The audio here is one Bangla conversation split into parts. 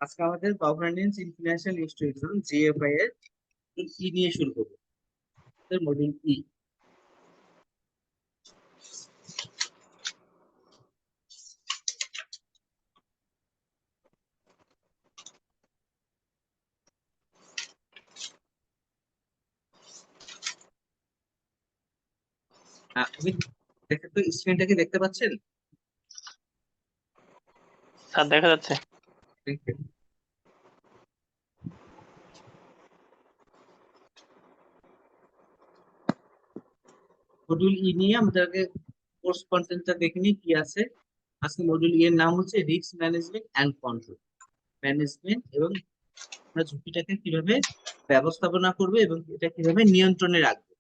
আজকে আমাদের governance in financial institution GFI এর ই নিয়ে শুরু করবো। মডিউল ই। আপনি দেখে তো স্ক্রিনটাকে দেখতে পাচ্ছেন? স্যার দেখা যাচ্ছে। মডিউল ই নিয়ে আমাদের আগে কোর্স কন্টেন্টটা দেখে নিই কি আছে। আজকে মডিউল ই এর নাম হচ্ছে risk management and control. Management এবং আমরা ঝুঁকিটাকে কিভাবে ব্যবস্থাপনা করবে এবং এটা কিভাবে নিয়ন্ত্রণে রাখবে।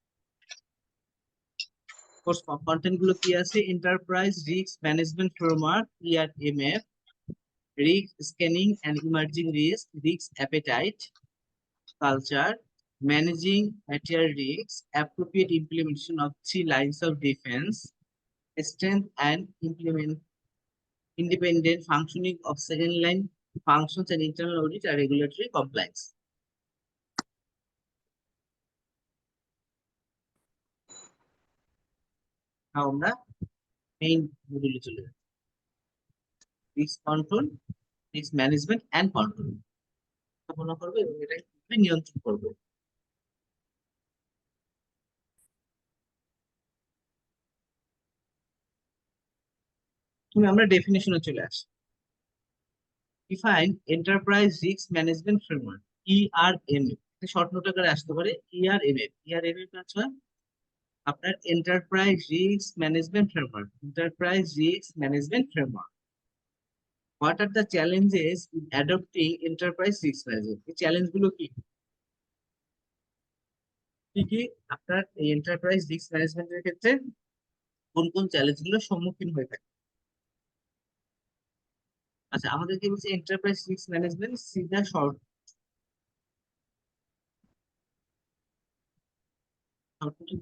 কোর্স কন্টেন্ট গুলো কি আছে? Enterprise risk management framework ERMF, risk scanning and emerging risk appetite, culture, managing material risks, appropriate implementation of 3 lines of defense, strength and implement independent functioning of second line functions and internal audit and regulatory compliance. আমরা মেইন মডিউলে চলে যাই। Risk control, risk management and control স্থাপনা করবে এবং এটা কিভাবে নিয়ন্ত্রণ করবে। তুমি আমরা ডেফিনেশনে চলে আসি। Define enterprise risk management framework ERMF, short note আকারে আসতে পারে। ERMF আছে আপনার enterprise risk management framework. Enterprise risk management framework. What are the challenges in adopting enterprise risk management? এই চ্যালেঞ্জ গুলো কি কি কি আপনার এই এন্টারপ্রাইজ রিস্ক ম্যানেজমেন্টের ক্ষেত্রে কোন কোন চ্যালেঞ্জ গুলোর সম্মুখীন হয়ে থাকে? আচ্ছা, আমাদেরকে বলছে এন্টারপ্রাইজ রিস্ক ম্যানেজমেন্ট সিধা শর্ট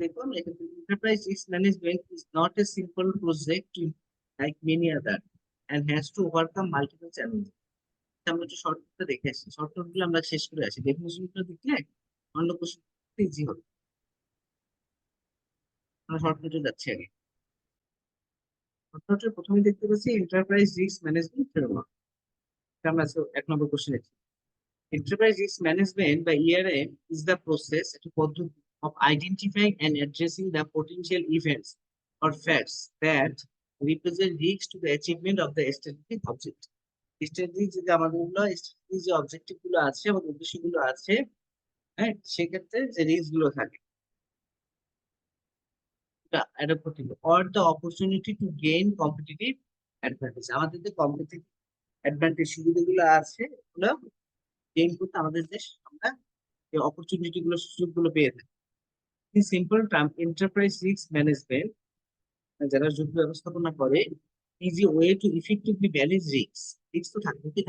দেখো আমরা এখানে enterprise risk management is not a simple project like many other and has to overcome multiple challenges. আমরা একটু শর্টটা দেখে আসি, শর্টটা গুলো আমরা শেষ করে আসি। ডেফিনিশনটা দেখলে অন্য কোশ্চেন ইজি হবে। আমরা শর্টকাটে যাচ্ছি আগে। শর্টকাটের প্রথমে দেখতে পাচ্ছি এন্টারপ্রাইজ রিস্ক ম্যানেজমেন্ট ফ্রেমওয়ার্ক। আমরা আজকে 1 নম্বর কোশ্চেন দেখি। এন্টারপ্রাইজ রিস্ক ম্যানেজমেন্ট বা ERM is the process, একটা পদ্ধতি of identifying and addressing the potential events or facts that represent risks to the achievement of the strategic object. Strategy যে আমাদের স্ট্র্যাটেজি যে অবজেক্টিভ গুলো আছে এবং উদ্দেশ্যগুলো আছে, হ্যাঁ, সেক্ষেত্রে যে রিস্ক গুলো থাকে or the opportunity to gain competitive advantage, আমাদের যে কম্পিটিটিভ অ্যাডভান্টেজ সুবিধাগুলো আছে ওগুলো গেইন করতে আমাদের দেশ আমরা এই অপরচুনিটি গুলো সুযোগগুলো পেয়ে থাকি। In simple term, enterprise risk management যারা ঝুঁকি ব্যবস্থাপনা করে easy way to effectively manage risk. Risk তো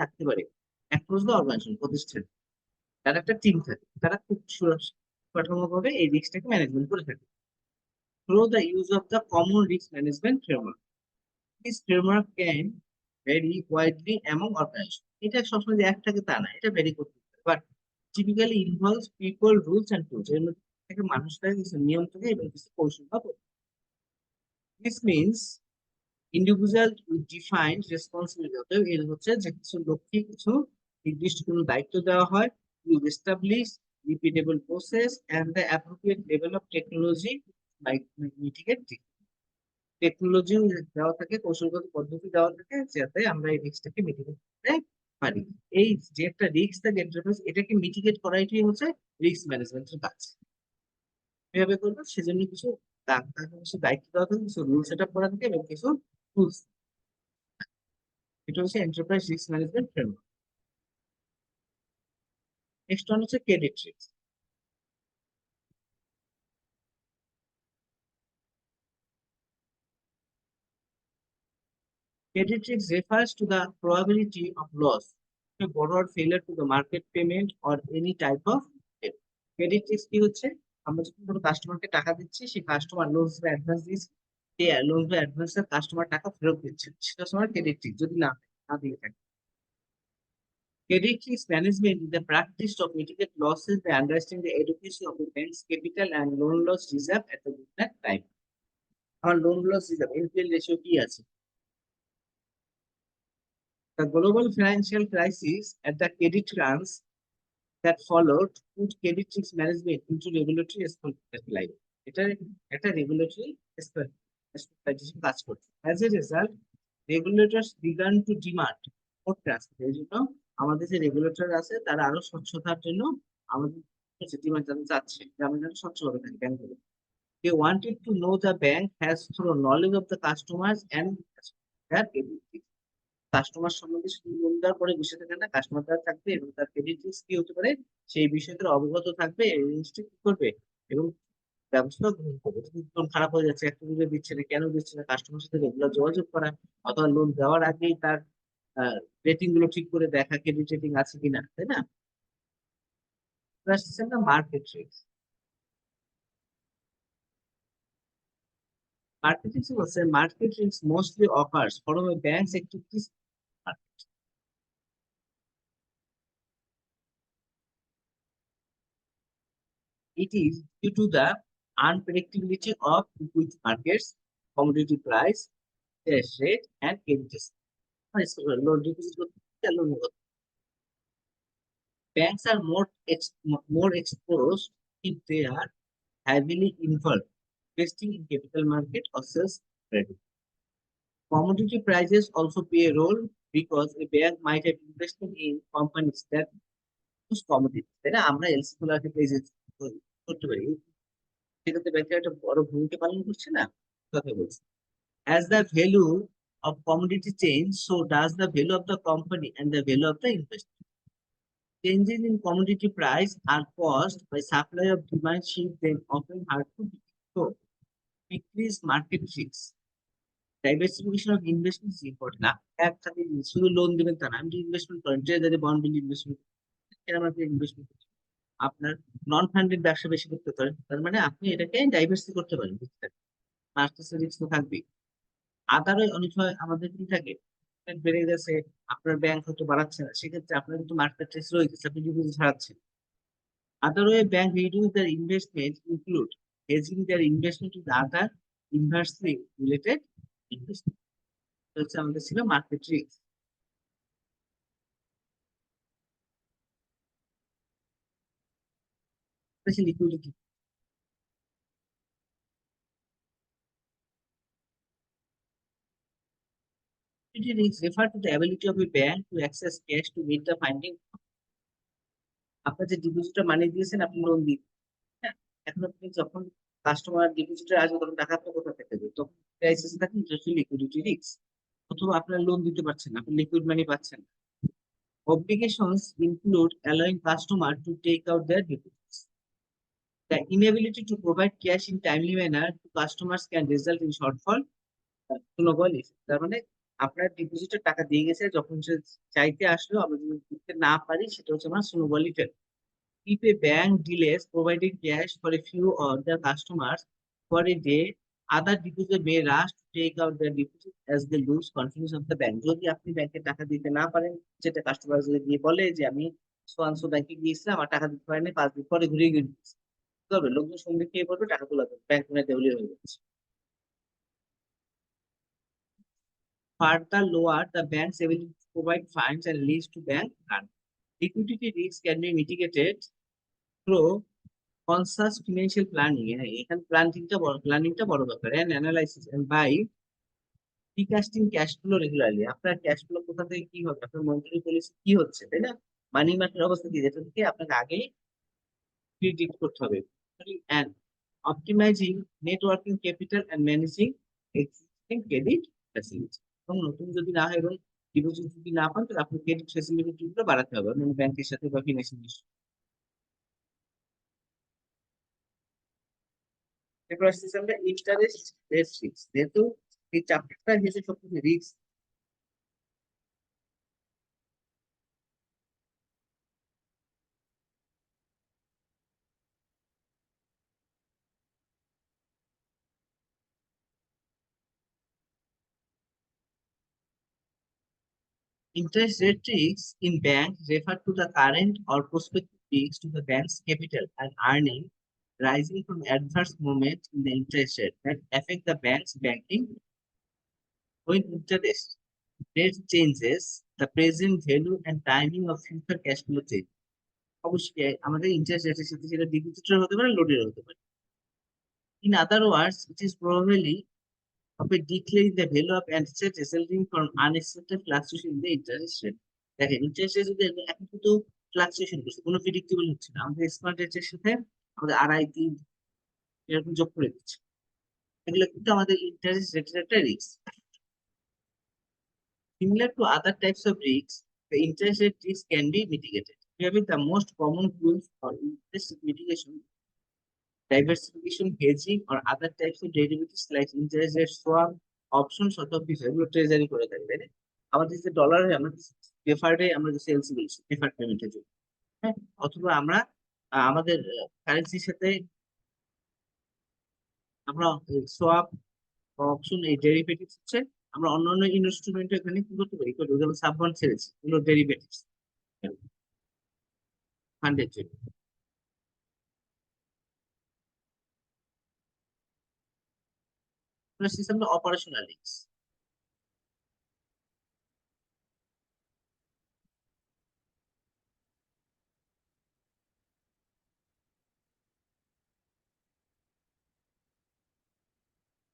থাকতে পারে অ্যাক্রস দ্য অর্গানাইজেশন, প্রতিষ্ঠান। তার একটা টিম থাকে, তারা খুব কাঠামোভাবে এই রিস্কটাকে ম্যানেজমেন্ট করে থাকে through the use of the common risk management framework. This framework can very widely among organisation. এটা সবসময় যে একটাকে তা না, এটা ভেরি করতে পারে, but typically involves people, rules and tools. এর মধ্যে থেকে মানুষ থাকে, কিছু নিয়ম থাকে এবং কিছু কৌশল বা পদ্ধতি। This means individual with defined responsibility. অতএব এর হচ্ছে যে কিছু লক্ষ্যে কিছু নির্দিষ্ট কোনো দায়িত্ব দেওয়া হয়। You establish repeatable process and the appropriate level of technology by mitigate. Technology দেওয়া থাকে, কৌশলগত পদ্ধতি দেওয়া থাকে যাতে আমরা এই রিস্কটাকে মিটিগেট করতে পারি। এই যে একটা রিস্ক থাকে এন্টারপ্রাইজ, এটাকে মিটিগেট করাইটাই হচ্ছে রিস্ক ম্যানেজমেন্টের কাজ। কিভাবে করবো সেজন্য কিছু কিছু দায়িত্ব দেওয়া থাকে, কিছু রুল সেট আপ করা থাকে এবং কিছু টুলস। এটা হচ্ছে enterprise risk management framework. Next one হচ্ছে credit risk. Credit risk refers to the probability of loss to a borrower failure to the market payment or any type of debt. Credit risk কি হচ্ছে? আমরা যখন কোনো কাস্টমারকে টাকা দিচ্ছি, সেই কাস্টমার লোন বা অ্যাডভান্স দিচ্ছে, সেই লোন বা অ্যাডভান্সের কাস্টমার টাকা ফেরত দিচ্ছে, সেটা সময় ক্রেডিট রিস্ক যদি না দিয়ে থাকে। Credit risk management is the practice of mitigate losses by understanding the adequacy of the bank's capital and loan loss reserve at the given time. Our loan loss reserve NPL ratio কি আছে? The global financial crisis and the credit crunch that followed put credit risk management into regulatory spotlight. এটা একটা regulatory expectation কাজ করছে। As a result, regulators began to demand more transparency। এই জন্য আমাদের যে রেগুলেটর আছে তারা আরো স্বচ্ছতার জন্য আমাদের কাছে ডিমান্ড জানাতে চাচ্ছে যে আমরা যেন স্বচ্ছভাবে থাকি ব্যাংকগুলো। They wanted to know the bank has through knowledge of the customers and their ability। Customer সম্বন্ধে শুধু লোন দেওয়ার পরে বসে থাকে না, কাস্টমার তার থাকবে এবং তার ক্রেডিট রিস্ক কি হতে পারে সেই বিষয়টা অবগত থাকবে, এই জিনিসটা কি করবে এবং ব্যবস্থা গ্রহণ করবে। যদি লোন খারাপ হয়ে যাচ্ছে, একটা দিলে দিচ্ছে না, কেন দিচ্ছে না, কাস্টমার সাথে রেগুলার যোগাযোগ করা, অথবা লোন দেওয়ার আগেই তার রেটিং গুলো ঠিক করে দেখা ক্রেডিট রেটিং আছে কিনা, তাই না? Market risk. মার্কেট রিস্ক বলছে market risk mostly occurs form A banks activities. It is due to the unpredictability of liquid markets, commodity price, interest rate, and credit risk. Loan deposit করতে loan করতে। Banks are more exposed if they are heavily involved investing in capital market or sales credit. Commodity prices also play a role because a bank might have invested in companies that use commodities। তাই না? আমরা এলসি গুলোকে করতে পারি, সেক্ষেত্রে ব্যাংকের একটা বড় ভূমিকা পালন করছে না, কথা বলছি। As the value of commodity change, so does the value of the company and the value of the investment. Changes in commodity price are caused by supply of demand shift, then often hard to predict. So, decrease market risks. Diversification of investment is important. না একসাথে শুধু লোন দিবেন তা না, আমি ইনভেস্টমেন্ট করেন ট্রেজারি বন্ড বিল ইনভেস্টমেন্ট, এরকম আপনি ইনভেস্টমেন্ট আপনার নন ফান্ডেড ব্যবসা বেশি করতে পারেন, তার মানে আপনি এটাকে ডাইভার্সিটি করতে পারেন। মার্কেট রিস্ক তো থাকবেই। আদারও অনেক সময় আমাদের কি থাকে, rate বেড়ে গেছে, আপনার ব্যাংক হয়তো বাড়াচ্ছে না, সেক্ষেত্রে আপনার কিন্তু মার্কেট রিস্ক রয়ে গেছে, আপনি ডিপোজিট ছাড়াচ্ছেন। Other way bank reduce their investment include hedging their investment with other inversely related investment। হচ্ছে আমাদের ছিল market risk. Liquidity risks refer to the ability of a bank to access cash to meet the funding। আপনার যে ডিপোজিটর মানি দিয়েছেন আপনি লোন দিন, হ্যাঁ, এখন আপনি যখন কাস্টমার ডিপোজিটর আসবে তখন টাকা আপনার কোথা থেকে দেবে, তখন ক্রাইসিস থাকে, লিকুইডিটি রিস্ক। অথবা আপনার লোন দিতে পারছেন না, আপনি লিকুইড মানি পাচ্ছেন না। Obligations include allowing customer to take out their deposits. The inability to provide cash in timely manner to customers can result in shortfall, snowball effect। তার মানে আপনার ডিপোজিটের টাকা দিয়ে গেছে, যখন সে চাইতে আসলো আমরা যদি দিতে না পারি, সেটা হচ্ছে আমার snowball effect. If a bank delays providing cash for a few of their customers for a day, other depositors may rush to take out their deposit as they lose confidence of the bank। যদি আপনি ব্যাংকে টাকা দিতে না পারেন, যেটা কাস্টমার যদি গিয়ে বলে যে আমি সোয়ানসো ব্যাংকে গিয়েছিলাম, আমার টাকা দিতে পারেনি, 5 দিন পরে ঘুরে গিয়ে দিচ্ছি, কি হবে? লোকজন সঙ্গে খেয়ে পড়বে, টাকা তোলা ব্যাংক মনে দেউলিয়া হয়ে যাচ্ছে। Further lower the bank's ability to provide funds and leads to bank run. Liquidity risks can be mitigated through conscious financial planning। এখানে প্ল্যানিংটা বড় ব্যাপার। And analysis and by recasting cash flow regularly। আপনার ক্যাশ ফ্লো কোথা থেকে কি হবে, আপনার মনিটারি পলিসি কি হচ্ছে, তাই না? মানি মার্কেট অবস্থা কি, যেটা থেকে আপনাকে আগেই প্রিডিক্ট করতে হবে। And optimizing net working capital and managing existing credit facility। এবং নতুন যদি না হয় এবং ডিপোজিট যদি না পান, তাহলে আপনি ক্রেডিট ফ্যাসিলিটি গুলো বাড়াতে হবে, মানে ব্যাংকের সাথে বা ফিনান্সিয়াল। এরপর আসতেছে আমরা ইন্টারেস্ট রেট রিস্ক। যেহেতু এই চ্যাপ্টারটা হচ্ছে সবথেকে risk, Interest rate risks in banks refer to the current or prospective risks to the bank's capital and earning rising from adverse movements in the interest rate that affect the bank's banking. When interest rate changes, the present value and timing of future cash flow change. অবশ্যই আমাদের ইন্টারেস্ট রেটের সাথে সেটা ডিপোজিটের হতে পারে, লোডের হতে পারে। In other words, it is probably of a decline in the value of asset resulting from unexpected fluctuation in the interest rate. দেখেন ইন্টারেস্ট রেট যদি এখন কিন্তু ফ্লাকচুয়েশন করছে, কোনো প্রিডিক্টেবল হচ্ছে না, আমাদের স্মার্ট রেটের সাথে আমাদের আড়াই তিন এরকম যোগ করে দিচ্ছে, এগুলো কিন্তু আমাদের ইন্টারেস্ট রেটের একটা risk. Similar to other types of risks, the interest rate risk can be mitigated. Here the most common tools for interest mitigation, diversification, hedging, or other types of derivatives like interest rate swap, options, অথবা বিষয়গুলো ট্রেজারি করে থাকে, তাই না? আমাদের যে ডলার আমরা প্রেফার্ডে আমরা যে সেলস বলছি প্রেফার্ড পেমেন্টের জন্য, হ্যাঁ, অথবা আমরা আমাদের কারেন্সির সাথে আমরা সোয়াপ অপশন এই ডেরিভেটিভস হচ্ছে আমরা অন্যান্য ইনস্ট্রুমেন্ট এখানে কি করতে পারি, যেমন সাববন্ড ছেড়েছি, এগুলো ডেরিভেটিভস ফান্ডের জন্য। System operational risk.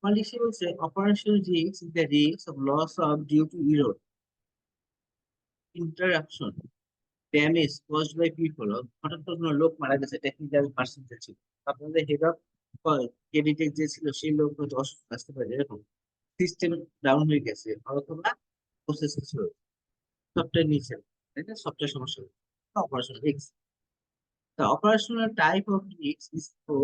Policy বলছে operational risk is the risk of loss of due to error, interruption, damage caused by people. হঠাৎ করে কোনো লোক মারা গেছে, টেকনিক্যাল পার্সন ছিল, আপনাদের হেড অফ ক্রেডিটে যে ছিল সেই লোক হয়তো অসুস্থ আসতে পারে, এরকম সিস্টেম ডাউন হয়ে গেছে, অথবা প্রসেস কিছু সফটওয়্যার নিচে, তাই না, সফটওয়্যার সমস্যা, operational risk. The operational type of risk is for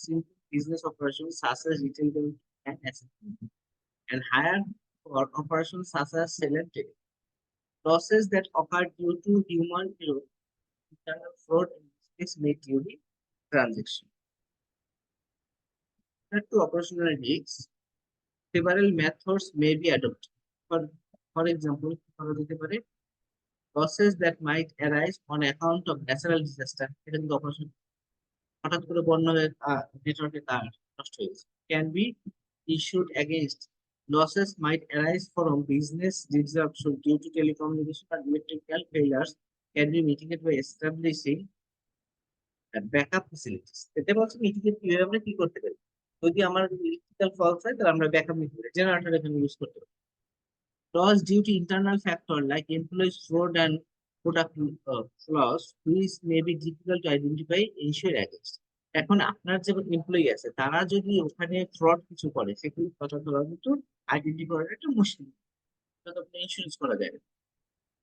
simple business operations such as retail banking and asset management, and higher for operations such as sale and trading. Losses that occur due to human error, internal fraud, and mistakes made during transaction. To operational risks, several methods may be adopted. For example, losses that might arise on account of natural disaster, এটা কিন্তু operation হঠাৎ করে বন্যা হয়ে নেটওয়ার্কের তার নষ্ট হয়ে গেছে, can be issued against. Losses might arise from business disruption due to telecommunication or electrical failures, can be mitigated by establishing backup facilities. এটা বলছে মিটিগেট কিভাবে আমরা কি করতে পারি, যদি আমার ইলেকট্রিক্যাল ফলস হয় তাহলে আমরা ব্যাকআপ নিতে পারি, জেনারেটর এখানে ইউজ করতে পারি। Loss due to internal factor like employees fraud and product loss, which may be difficult to identify, ensure against. এখন আপনার যে এমপ্লয়ি আছে তারা যদি ওখানে ফ্রড কিছু করে, সেগুলো কথা বলা কিন্তু আইডেন্টি করাটা একটা মুশকিল, এটা তো ইন্স্যুরেন্স করা যায় না।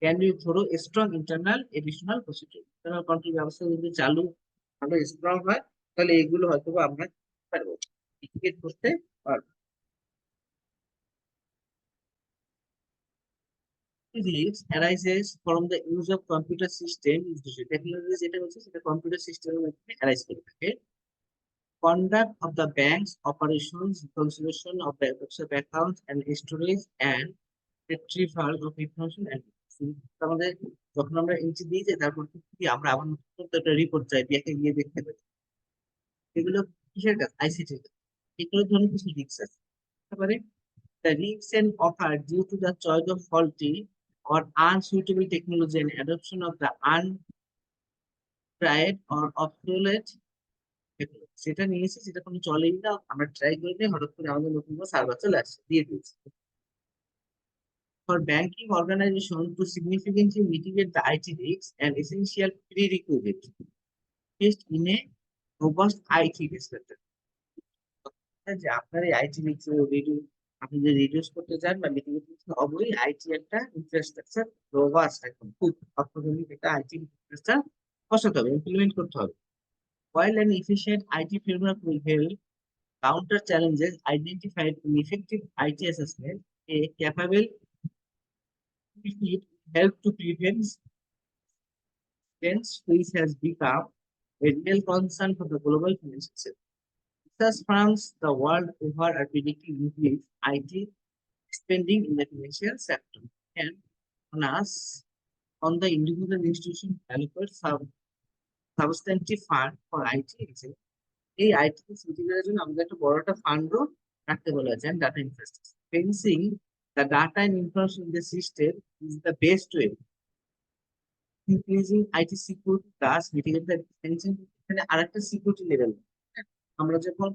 Can be through strong internal additional procedure, internal control ব্যবস্থা যদি চালু ভালো স্ট্রং হয় তাহলে এগুলো হয়তো আমরা পারবো মিটিগেট করতে পারবো। Risk arises from the use of computer system technology, যেটা হচ্ছে সেটা কম্পিউটার সিস্টেমের মধ্যে arise করে থাকে। Conduct of the bank's operations, consolidation of the books of accounts, and storage and retrieval of information and আমাদের যখন আমরা এন্ট্রি দিয়ে যাই তারপর কি আমরা আবার নতুন একটা রিপোর্ট চাই, ব্যাংকে গিয়ে দেখতে পাই, এগুলো কিসের কাজ, আইসিটির কাজ। এগুলো ধরনের কিছু রিস্ক আছে। তারপরে the risks and occur due to the choice of faulty or unsuitable technology and adoption of the untried or obsolete technology. সেটা নিয়েছি সেটা কোনো চলেই না, আমরা ট্রাই করি না, হঠাৎ করে আমাদের নতুন কোনো সার্ভার চলে আসছে, দিয়ে দিয়েছি। For banking organization to significantly mitigate the IT risks, an essential prerequisite is in a robust IT infrastructure. যে আপনার এই আইটি রিস্ক আপনি যে রিডিউস করতে চান বা মিটিগেট করতে চান, অবশ্যই আইটি একটা ইনফ্রাস্ট্রাকচার রোবাস্ট একদম খুব অত্যাধুনিক একটা আইটি ইনফ্রাস্ট্রাকচার বসাতে হবে, ইমপ্লিমেন্ট করতে হবে। While an efficient IT framework will help counter challenges identified in effective IT assessment, a capable it help to prevent trends which has become a real concern for the global financial sector. Research firms the world over are predicting increased IT spending in the financial sector and us on the individual institution developer substantive fund for IT exam. এই আইটি সিটিগুলোর জন্য আমাদের একটা বড় একটা ফান্ডও রাখতে বলা আছে data infrastructure fencing the data and information in the system is the best way increasing IT security plus mitigate the fencing. এখানে আরেকটা সিকিউরিটি লেভেল আমরা যখন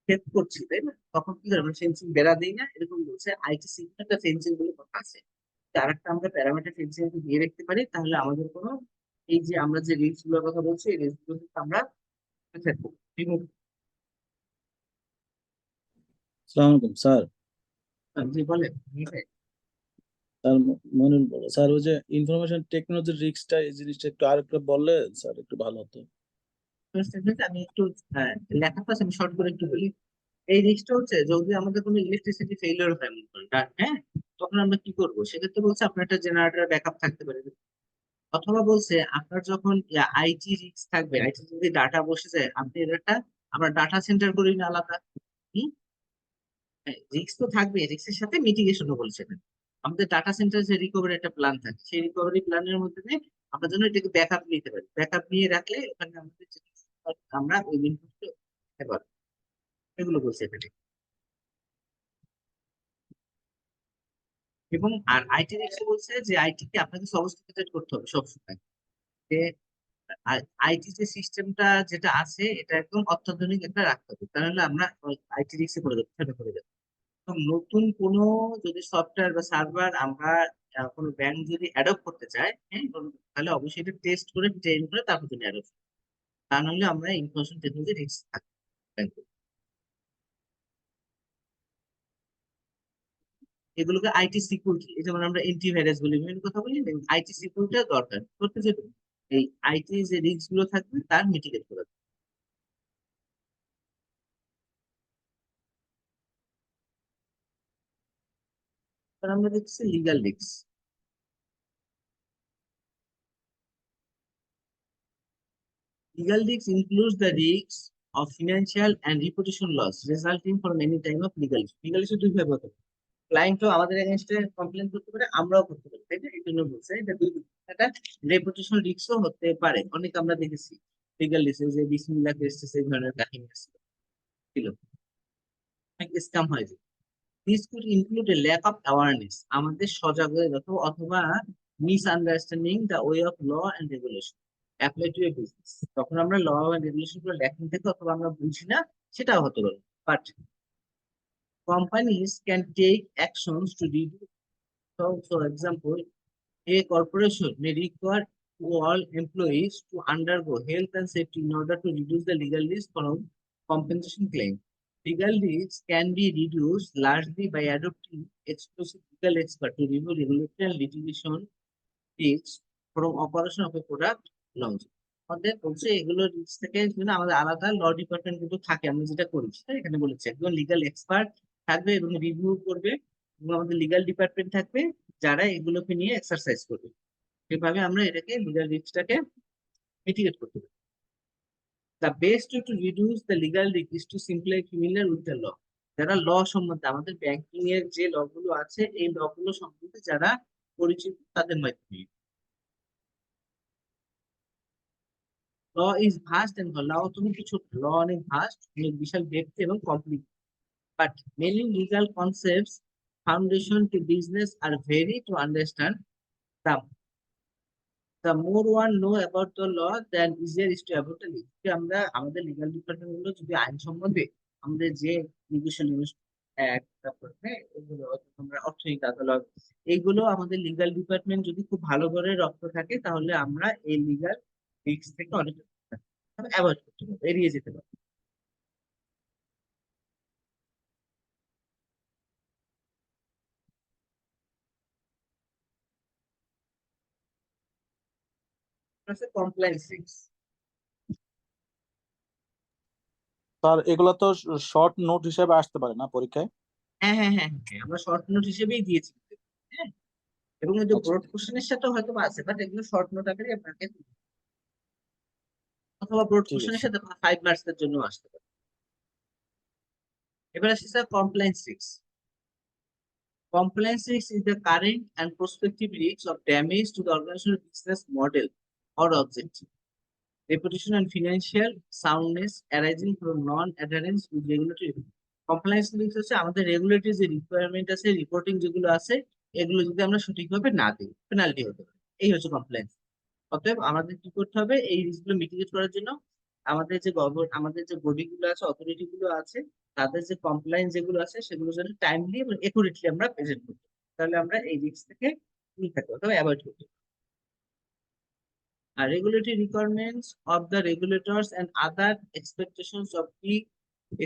সেট করছি তাই না, তখন কি করে আমরা ফেন্সিং বেড়া দিই না, এরকম বলছে আইটি সিকিউরিটি একটা ফেন্সিং বলে কথা আছে। আরেকটা আমরা প্যারামিটার ফেন্সিং দিয়ে রাখতে পারি, তাহলে আমাদের কোনো এই যে আমরা যে রিস্ক গুলোর কথা বলছি এই রিস্ক গুলো আমরা রিমুভ। আসসালামু আলাইকুম স্যার। জি বলেন। স্যার মনির বলো স্যার, ওই যে ইনফরমেশন টেকনোলজির রিস্কটা, এই জিনিসটা একটু আর একটু বললে স্যার একটু ভালো হতো। আমি একটু লেখাটা আমি শর্ট করে একটু বলি। এই রিস্কটা হচ্ছে যদি আমাদের কোনো ইলেকট্রিসিটি ফেলিওর হয় মনে করেন, হ্যাঁ, তখন আমরা কি করবো, সেক্ষেত্রে বলছে আপনার একটা জেনারেটর ব্যাকআপ থাকতে পারে, অথবা বলছে আপনার যখন আইটি রিস্ক থাকবে, আইটি যদি ডাটা বসে যায় আপনি এর একটা আমরা ডাটা সেন্টার করি না আলাদা। রিস্ক তো থাকবে, রিস্কের সাথে মিটিগেশনও বলছে এখানে। আমাদের ডাটা সেন্টার যে রিকভারি একটা প্ল্যান থাকে, সেই রিকভারি প্ল্যানের মধ্যে দিয়ে আমরা যেন এটাকে ব্যাকআপ নিতে পারি, ব্যাকআপ নিয়ে রাখলে ওখানে আমাদের আমরা ওই ইনপুটটা দিতে পারবো, এগুলো বলছে এখানে। এবং আর আইটি রিস্ক বলছে যে আইটি কে আপনাকে সফিস্টিকেটেড করতে হবে সবসময়, যে আইটি যে সিস্টেমটা যেটা আছে এটা একদম অত্যাধুনিক একটা রাখতে হবে, তাহলে আমরা আইটি রিস্কে করে দেবো, ফেলে করে দেবো। তো নতুন কোনো যদি সফটওয়্যার বা সার্ভার আমরা কোনো ব্যাংক যদি অ্যাডপ্ট করতে চায়, হ্যাঁ, তাহলে অবশ্যই এটা টেস্ট করে ট্রেন করে তারপর যদি অ্যাডপ্ট, তা নাহলে আমরা ইনফরমেশন টেকনোলজি রিস্ক থাকবে ব্যাংকে। এগুলোকে আইটি সিকিউরিটি, এই যেমন আমরা এন্টিভাইরাস বলি, বিভিন্ন কথা বলি, আইটি সিকিউরিটিও দরকার করতে, যে এই আইটি যে রিস্ক গুলো থাকবে তার মিটিগেট করা। তারপর আমরা দেখছি legal risk. Legal risks includes the risks of financial and reputation loss resulting from any time of legal issue. Legal issue দুই ভাবে হতে পারে, ক্লায়েন্টও আমাদের এগেইনস্টে কমপ্লেন করতে পারে, আমরাও করতে পারি, তাই না? এই জন্য বলছে এটা দুই দিক। একটা রেপুটেশন রিস্কও হতে পারে, অনেক আমরা দেখেছি লিগাল রিস্ক, যে বিসমিল্লাহ কেসেস এই ধরনের কাহিনী ছিল, অনেক স্ক্যাম হয়। This could include a lack of awareness, আমাদের সজাগ হয়ে দেখো, অথবা misunderstanding the way of law and regulation apply to a business. তখন আমরা ল অ্যান্ড রেগুলেশন গুলো লেখা থেকে অথবা আমরা বুঝি না, সেটাও হতে পারে। But companies can take actions to reduce. So, for example, a corporation may require all employees to undergo health and safety in order to reduce the legal risk from compensation claim. Legal risks can be reduced largely by adopting exclusive legal expert to review regulatory and litigation risks from operation of a product launch. আমাদের বলছে এগুলো রিস্ক থেকে কিন্তু আমাদের আলাদা ল ডিপার্টমেন্ট কিন্তু থাকে, আমরা যেটা করি সেটা এখানে বলেছে, একজন লিগাল এক্সপার্ট থাকবে এবং রিভিউ করবে, এবং আমাদের লিগাল ডিপার্টমেন্ট থাকবে যারা এগুলোকে নিয়ে এক্সারসাইজ করবে। এভাবে আমরা এটাকে লিগাল রিস্কটাকে মিটিগেট করতে পারি। The best to reduce the legal risk is to simply familiar with the law. যারা ল সম্বন্ধে, আমাদের ব্যাংকিং এর যে ল গুলো আছে এই ল গুলো সম্বন্ধে যারা পরিচিত তাদের মাধ্যমে। ল ইজ ভাস্ট এন্ড ল তুমি কিছু, ল অনেক ভাস্ট, অনেক বিশাল ব্যক্তি এবং complete, but many legal concepts foundation to business are very to understand. The more one know about the law, then easier is to avoid the legal. আমরা আমাদের লিগাল ডিপার্টমেন্ট গুলো যদি আইন সম্বন্ধে আমাদের যে নির্দিষ্ট অ্যাক্ট, তারপর হ্যাঁ এগুলো আমরা অর্থনৈতিক আদালত, এইগুলো আমাদের লিগাল ডিপার্টমেন্ট যদি খুব ভালো করে রক্ত থাকে, তাহলে আমরা এই লিগাল রিস্ক থেকে অনেক অ্যাভয়েড করতে পারবো, এড়িয়ে যেতে পারবো। Compliance risk. স্যার এগুলো তো শর্ট নোট হিসেবে আসতে পারে না পরীক্ষায়? হ্যাঁ হ্যাঁ হ্যাঁ হ্যাঁ, আমরা শর্ট নোট হিসেবেই দিয়েছি। হ্যাঁ, এবং এই যে আচ্ছা ব্রড কোশ্চেনের সাথে হয়তো বা আছে, বাট এগুলো শর্ট নোট আকারে আপনাকে, অথবা ব্রড ঠিক কোশ্চেনের আছে। সাথে 5 মার্কস এর জন্য আসতে পারে। এবার আসছে sir compliance risk. Compliance risk is the current and prospective risks of damage to the organizational business model or objective, reputation and financial soundness arising from non-adherence with regulatory compliance risk হচ্ছে আমাদের রেগুলেটরি যে রিকোয়ারমেন্ট আছে রিপোর্টিং যেগুলো আছে এগুলো যদি আমরা সঠিকভাবে না দিই পেনাল্টি হতে পারে। এই হচ্ছে কমপ্লায়েন্স। অতএব আমাদের কি করতে হবে এই রিস্কগুলো মিটিগেট করার জন্য আমাদের যে বডি গুলো আছে অথরিটি গুলো আছে তাদের যে কমপ্লায়েন্স যেগুলো আছে সেগুলো যেন টাইমলি এবং একুরেটলি আমরা প্রেজেন্ট করতে পারি। তাহলে আমরা এই রিস্ক থেকে দূরে থাকতে পারবো, অ্যাভয়েড করতে পারবো। Regulatory requirements of the regulators and other expectations of the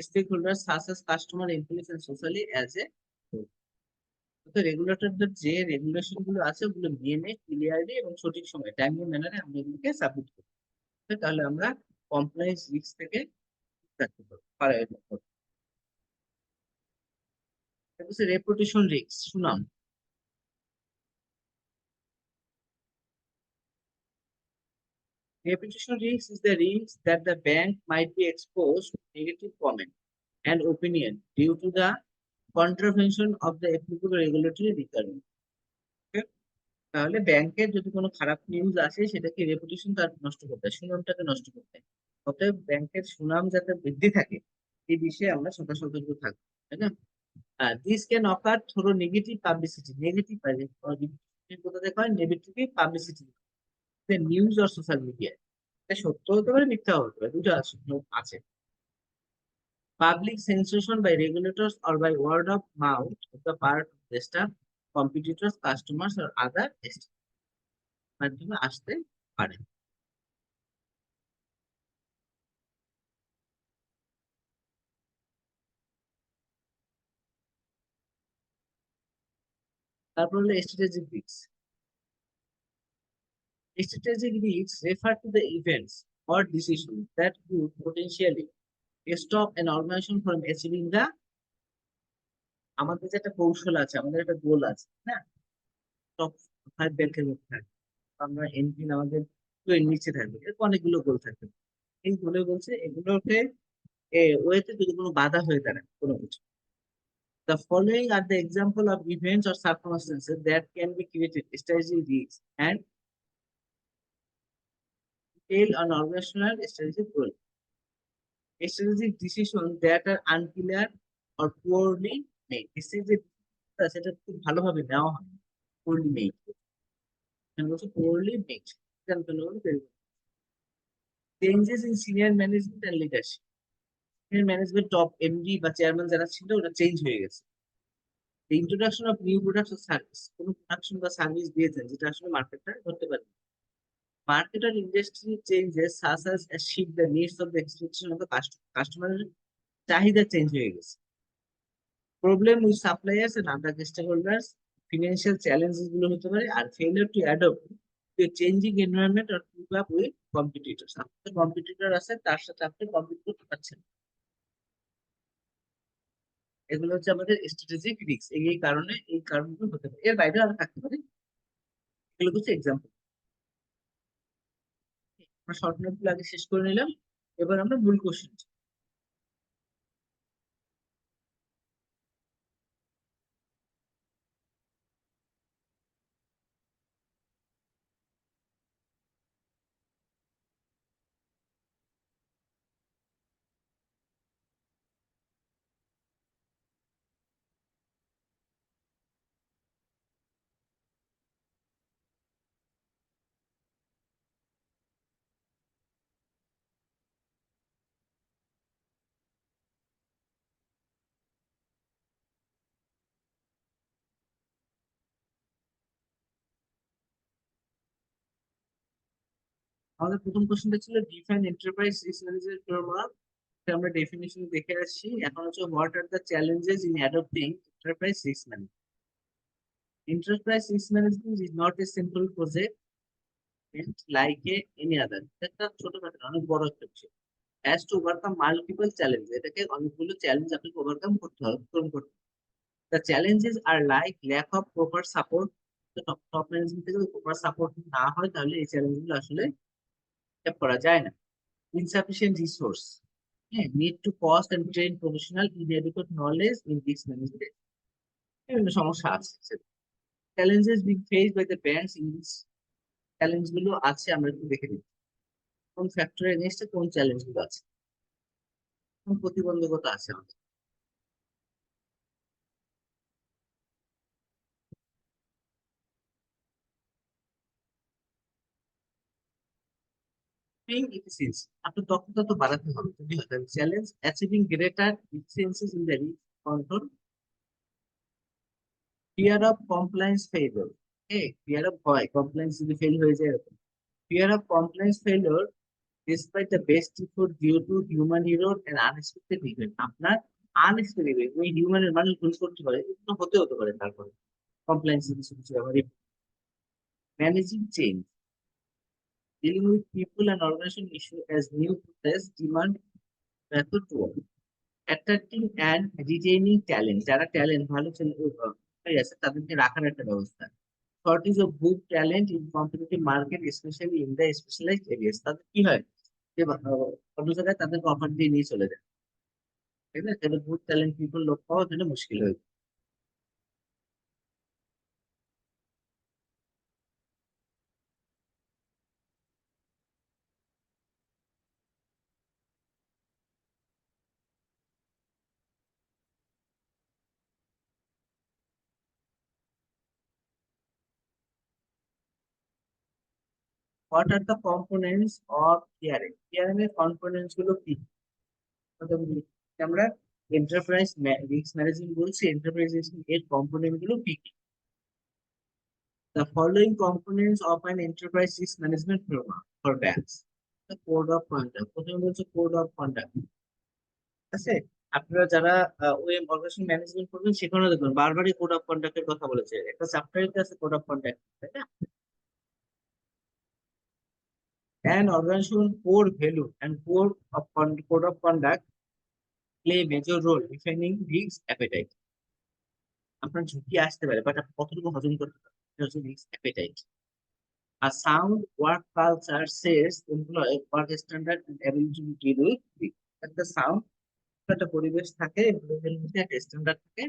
stakeholders such as customer, employees and socially as a whole. রেগুলেটরদের যে রেগুলেশন গুলো আছে ওগুলো মেনে ক্লিয়ারলি এবং সঠিক সময়ে টাইমলি ম্যানারে আমরা এগুলোকে সাবমিট করি, তাহলে আমরা কমপ্লায়েন্স রিস্ক থেকে থাকতে পারবো। রেপুটেশন রিস্ক, সুনাম। Reputation risk is the risk that the bank might be exposed to negative comment and opinion due to the contravention of the applicable regulatory requirement. Okay? তাহলে ব্যাংকের যদি কোনো খারাপ নিউজ আসে সেটাকে রেপুটেশন তার নষ্ট করতে হয়, সুনামটাকে নষ্ট করতে হয়। অতএব ব্যাংকের সুনাম যাতে বৃদ্ধি থাকে এই বিষয়ে আমরা সতর্ক থাকবো, তাই না? This can ochre through negative publicity, negative কোথা থেকে হয়? নেগেটিভ পাবলিসিটি, নিউজ আর সোশ্যাল মিডিয়ায়। সত্য হতে পারে মিথ্যা হতে পারে, দুটো আছে। Public censorship by regulators or by word of mouth of the part of the staff, competitors, customers or other মাধ্যমে আসতে পারে। তারপর হলো strategic risks. Strategic risks refer to the events or decisions that could potentially stop an organization from achieving the আমাদের যে একটা কৌশল আছে, আমাদের একটা গোল আছে না, টপ 5 ব্যাংকের মধ্যে থাকবে, আমরা এনপি আমাদের 20 নিচে থাকবে, এরকম অনেকগুলো গোল থাকবে। এই গোলে বলছে এগুলোকে ওয়েতে যদি কোনো বাধা হয়ে দাঁড়ায় কোনো কিছু। The following are the example of events or circumstances that can be created strategic risks and fail on organizational strategic goal. Strategic decisions that are unclear or poorly made. Strategic সেটা খুব ভালোভাবে নেওয়া হয়, poorly made। poorly made। Changes in senior management and leadership. Senior management top MD বা চেয়ারম্যান যারা ছিল ওরা চেঞ্জ হয়ে গেছে। The introduction of new products or service, কোনো প্রোডাকশন বা সার্ভিস দিয়েছেন যেটা আসলে মার্কেটটা ধরতে পারে। Market or industry changes such as shift the needs of the expectation of the customer চাহিদা চেঞ্জ হয়ে গেছে। Problem with suppliers and other stakeholders, financial challenges গুলো হতে পারে, আর failure to adopt to a changing environment or keep up with competitors, আপনাদের কম্পিটিটর আছে তার সাথে আপনি কম্পিট করতে পারছেন। এগুলো হচ্ছে আমাদের স্ট্র্যাটেজিক রিস্ক। এই কারণে এই কারণগুলো হতে পারে, এর বাইরে আরো থাকতে পারে। এগুলো হচ্ছে এক্সাম্পল। আমরা শর্ট নোটগুলো আগে শেষ করে নিলাম, এবার আমরা মূল কোশ্চেন। আমাদের প্রথম কোশ্চেনটা ছিল define enterprise risk management framework. আমরা ডেফিনিশন দেখে আসছি, এখন হচ্ছে what are the challenges in adopting enterprise risk management. Enterprise risk management is not a simple project like any other. একটা ছোটখাটো অনেক বড় একটা বিষয়। Has to overcome multiple challenges. এটাকে অনেকগুলো চ্যালেঞ্জ আপনাকে ওভারকাম করতে হবে, পূরণ করতে হবে। The challenges are like lack of proper support. Top management থেকে প্রপার সাপোর্ট না হয় তাহলে এই চ্যালেঞ্জগুলো আসলে অ্যাকসেপ্ট করা যায় না। Insufficient resource. Need to cost and train professional inadequate knowledge in risk management. বিভিন্ন সমস্যা আছে। Challenges being face by the banks in this, challenge গুলো আছে আমরা একটু দেখে নিই কোন ফ্যাক্টরের এগেইনস্টে কোন চ্যালেঞ্জ গুলো আছে, কোন প্রতিবন্ধকতা আছে আমাদের। Being efficiency, আপনার দক্ষতা তো বাড়াতে হবে যদি হয় challenge achieving greater efficiencies in the risk control, fear of compliance failure, fear of ভয় কমপ্লায়েন্স যদি ফেল হয়ে যায় এরকম, fear of compliance failure despite the best effort due to human error and unexpected event, আপনার আনএক্সপেক্টেড ইভেন্ট ওই হিউম্যানের মানুষ ভুল করতে পারে, এগুলো হতে পারে তারপরে কমপ্লায়েন্স কিছু কিছু আবার managing change, dealing with people and organization issue as new process demand method to work, attracting and retaining talent, যারা ট্যালেন্ট ভালো আছে তাদেরকে রাখার একটা ব্যবস্থা, shortage of good talent in competitive market especially in the specialized areas, তাদের কি হয় যে অন্য জায়গায় তাদেরকে অফার দিয়ে নিয়ে চলে যায়, তাই না? তাহলে গুড ট্যালেন্ট পিপল লোক পাওয়া যেন মুশকিল হয়ে যায়। What are the components of CRM? CRM এর কম্পোনেন্টস গুলো কি? কথা বলি। আমরা এন্টারপ্রাইজ রিস্ক ম্যানেজমেন্ট বলছি, এন্টারপ্রাইজ এর কম্পোনেন্ট গুলো কি কি? The following components of an enterprise risk management program for banks. The code of conduct. প্রথমে বলছে কোড অফ কন্ডাক্ট, আছে? আপনারা যারা ওয়েব অর্গানাইজেশন ম্যানেজমেন্ট করবেন সেখানেও দেখবেন বারবারই কোড অফ কন্ডাক্টের কথা বলেছে, একটা চ্যাপ্টারে আছে কোড অফ কন্ডাক্ট, তাই না? An organization core value and code of conduct play a major role defining risk appetite. আপনার ঝুঁকি আসতে পারে বাট আপনি কতটুকু হজম করতে পারেন এটা হচ্ছে risk appetite. A sound work culture says employee work standard and ability to deal with risk. একটা সাউন্ড একটা পরিবেশ থাকে, এমপ্লয়ীদের মধ্যে একটা স্ট্যান্ডার্ড থাকে,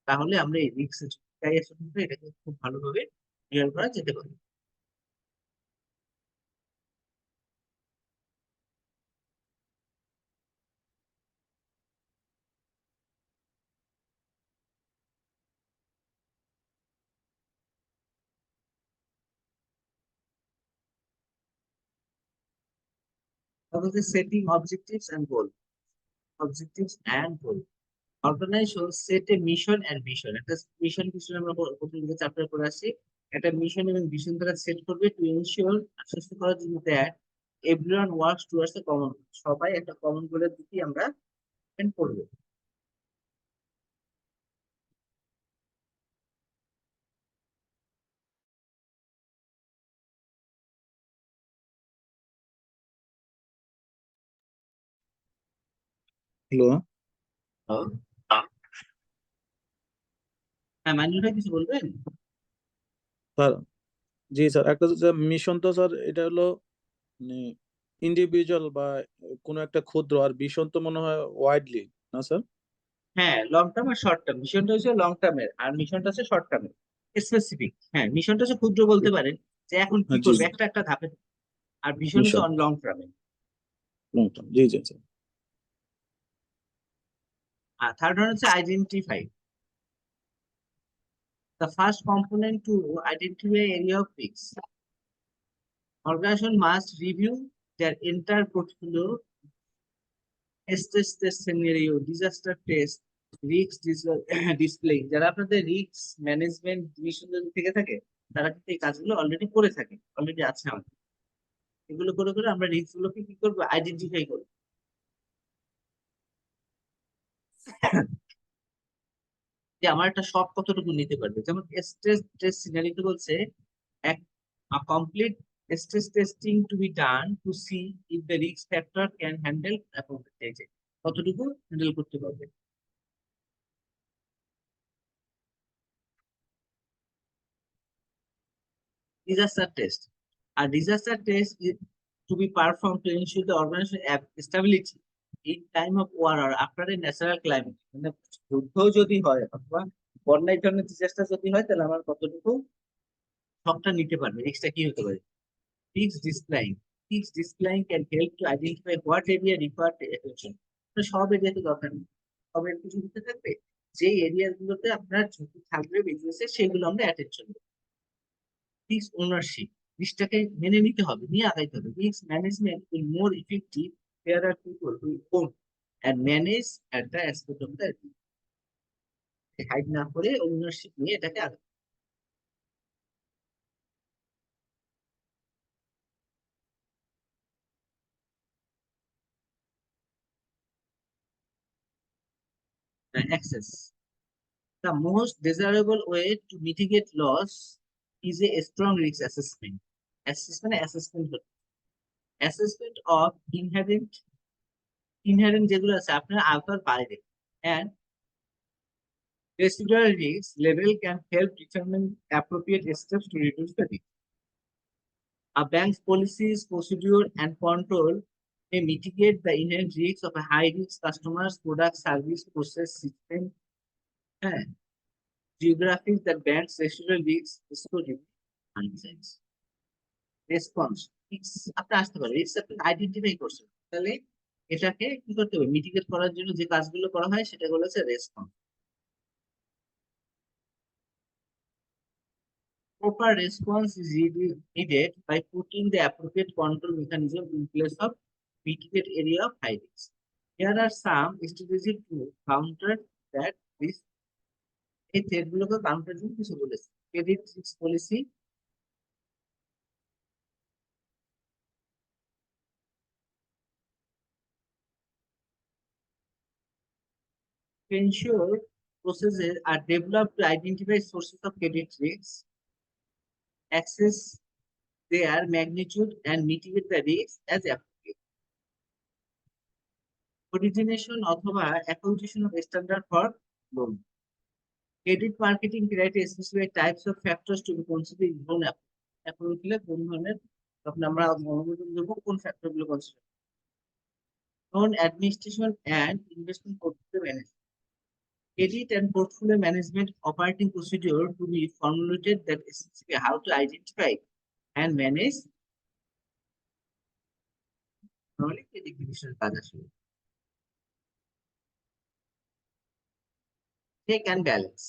তাহলে আমরা এই রিস্ক ঝুঁকিটাই আসলে এটাকে খুব ভালোভাবে ডিল করা যেতে পারে। তারপরে setting objectives and goal, objectives and goal, organisation set a mission and vision, একটা মিশন ভিশন আমরা প্রথম দিকে চ্যাপ্টার করে আসছি, একটা মিশন এবং ভিশন তারা সেট করবে টু এনশিওর, আশ্বস্ত করার জন্য that everyone works towards the common, সবাই একটা কমন গোলের দিকে আমরা spend করবো। হ্যালো হ্যাঁ, মাইনুল ভাই কিছু বলবেন? স্যার। জি স্যার, একটা মিশন তো স্যার এটা হলো মানে ইন্ডিভিজুয়াল বা কোনো একটা ক্ষুদ্র, আর ভিশন তো মনে হয় ওয়াইডলি, না স্যার? হ্যাঁ, লং টার্ম আর শর্ট টার্ম, মিশনটা হচ্ছে লং টার্মের আর মিশনটা হচ্ছে শর্ট টার্মের স্পেসিফিক। হ্যাঁ, মিশনটা হচ্ছে ক্ষুদ্র বলতে পারেন যে এখন কি হ্যাঁ জি করবে জি। একটা একটা ধাপে, আর ভিশন হচ্ছে মিশন অন লং টার্মে। লং টার্ম, জি জি স্যার। আর থার্ড ওয়ান হচ্ছে identify, the first component to identify area of risk. Organization must review their entire portfolio, stress test scenario, disaster test, risk display, যারা আপনাদের রিস্ক ম্যানেজমেন্ট ডিভিশন থেকে থাকে তারা কিন্তু এই কাজগুলো অলরেডি করে থাকে, অলরেডি আছে আমাদের। এগুলো করে করে আমরা রিস্ক গুলোকে কি করবো, আইডেন্টিফাই করবো। যে আমার একটা শপ কতটুকু নিতে পারবে, যেমন স্ট্রেস টেস্ট সিনারিতে বলছে এক a complete stress testing to be done to see if the risk factor can handle appropriate, কতটুকু হ্যান্ডেল করতে পারবে। Disaster test, R disaster test is to be performed to ensure the organization stability in time of war or after a natural climate, মানে যুদ্ধ যদি হয় অথবা বন্যায় জন্য চেষ্টা যদি হয় তাহলে আমার কতটুকু সবটা নিতে পারবে, এক্সট্রা কি হতে পারে? Fixed discipline. Fixed discipline can help to identify what area require attention. সব এরিয়াতে দরকার নেই, সব এর কিছু দিতে থাকবে, যে এরিয়া গুলোতে আপনার ঝুঁকি থাকবে বিজনেসে সেগুলো আমরা অ্যাটেনশন দেবো। ফিক্সড ওনারশিপ, জিনিসটাকে মেনে নিতে হবে, নিয়ে আগাইতে হবে। Risk management will more effective there are people who own and manage at the aspect of the hide না করে ওনারশিপ নিয়ে এটাকে আগে। Access. The most desirable way to mitigate loss is a strong risk assessment. Assessment of inherent যেগুলো আছে আপনার আওতার বাইরে, and residual risk level can help determine appropriate steps to reduce the risk. A bank's policies, procedure, and control may mitigate the inherent risks of a high-risk customers, product, service, process, system, and geographies that banks residual risks excluding undesigns. Response. আপনি আসতে পারেন, রিস্ক আপনি আইডেন্টিফাই করছেন, তাহলে এটাকে কি করতে হবে? মিটিগেট করার জন্য যে কাজগুলো করা হয় সেটা হচ্ছে response. Proper response is needed by putting the appropriate control mechanism in place of mitigate area of high risk. There are some strategies to counter that risk. এই থ্রেটগুলোকে কাউন্টার জন্য কিছু বলেছে। Credit risk policy, to ensure processes are developed to identify sources of credit risks, assess their magnitude, and mitigate the risks as appropriate. Origination অথবা acquisition of standard for loan. Credit marketing criteria specify types of factors to be considered in loan approval কোন ধরনের তখন আমরা অনুমোদন দেবো, কোন ফ্যাক্টর গুলো consider. Loan administration and investment portfolio management. Credit and portfolio management operating procedure to be formulated that specify how to identify and manage credit division কাজ আসবে। Take and balance.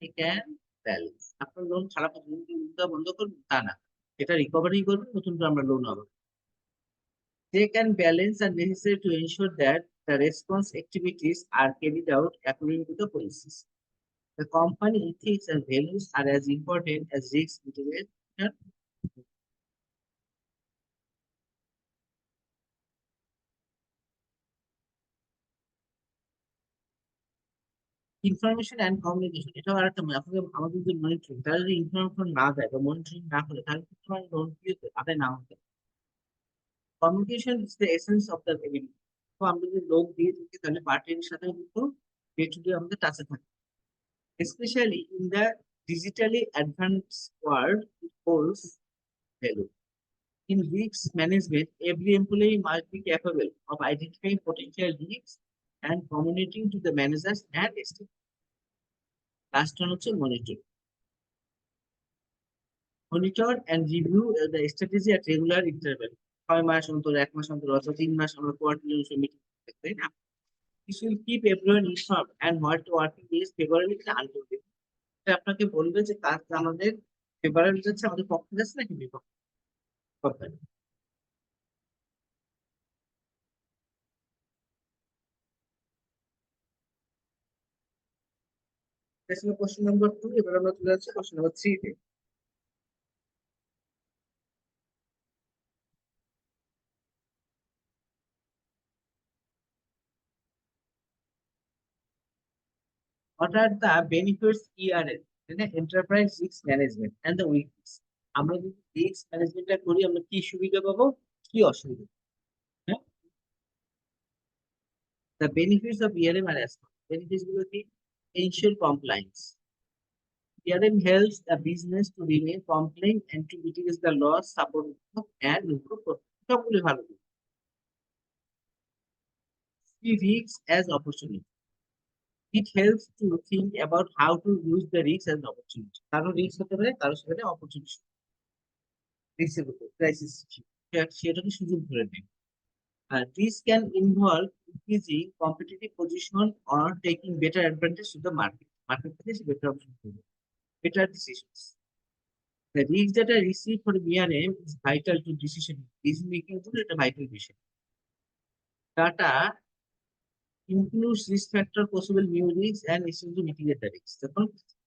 Take and balance. আপনার লোন খারাপ বন্ধ করবেন তা না, এটা রিকভারি করবেন, নতুন করে আমরা লোন হবে। Take and balance are necessary to ensure that the response activities are carried out according to the policies. The company ethics and values are as important as risk mitigation. Information and communication, এটাও আরেকটা আপনাকে আমাদের যে মনিটরিং, তারা যদি ইনফরমেশন না দেয় বা মনিটরিং না করে তাহলে কিন্তু তোমার লোন কি আদায় না হতে। Communication is the essence of the agreement. তো আমরা যদি লোক দিয়ে থাকি তাহলে পার্টির সাথে কিন্তু ডে টু ডে আমাদের টাচে থাকে। Especially in the digitally advanced world, it holds value. In risk management, every employee must be capable of identifying potential risks and communicating to the managers and staff. Last one হচ্ছে monitor. Monitor and review the strategy at regular interval. 6 মাস অন্তর, 1 মাস অন্তর, অথবা 3 মাস আমরা কোয়ার্টারলি মিটিং করতে, তাই না? This will keep everyone informed and what working is favorably until আপনাকে বলবে যে কাজ আমাদের ফেভারেবল যাচ্ছে, আমাদের পক্ষে যাচ্ছে নাকি বিপক্ষে। কোশ্চেন নাম্বার 2, এবার আমরা চলে যাচ্ছি কোশ্চেন নাম্বার 3 তে। What are the benefits ERM, মানে enterprise risk management and the weakness? আমরা যদি রিস্ক ম্যানেজমেন্টটা করি আমরা কি সুবিধা পাবো, কি অসুবিধা? হ্যাঁ, the benefits of ERM are as follows. Benefits গুলো কি? Ensure compliance. ERM helps the business to remain compliant and to mitigate the loss, support and improve profit. সবগুলো ভালো। See risks as opportunity. It helps to think about how to use the risk as an opportunity. কারো রিস্ক হতে পারে, কারো সেখানে অপরচুনিটি, রিস্কের উপর ক্রাইসিস সেটাকে সুযোগ ধরে নেয়। This can involve increasing competitive position or taking better advantage of the market. Market থেকে সে better option করবে, better decisions. The risk that I receive for BRM is vital to decision making জন্য এটা vital বিষয়। Data includes risk factor, possible new risks and essential to mitigate the risk. যখন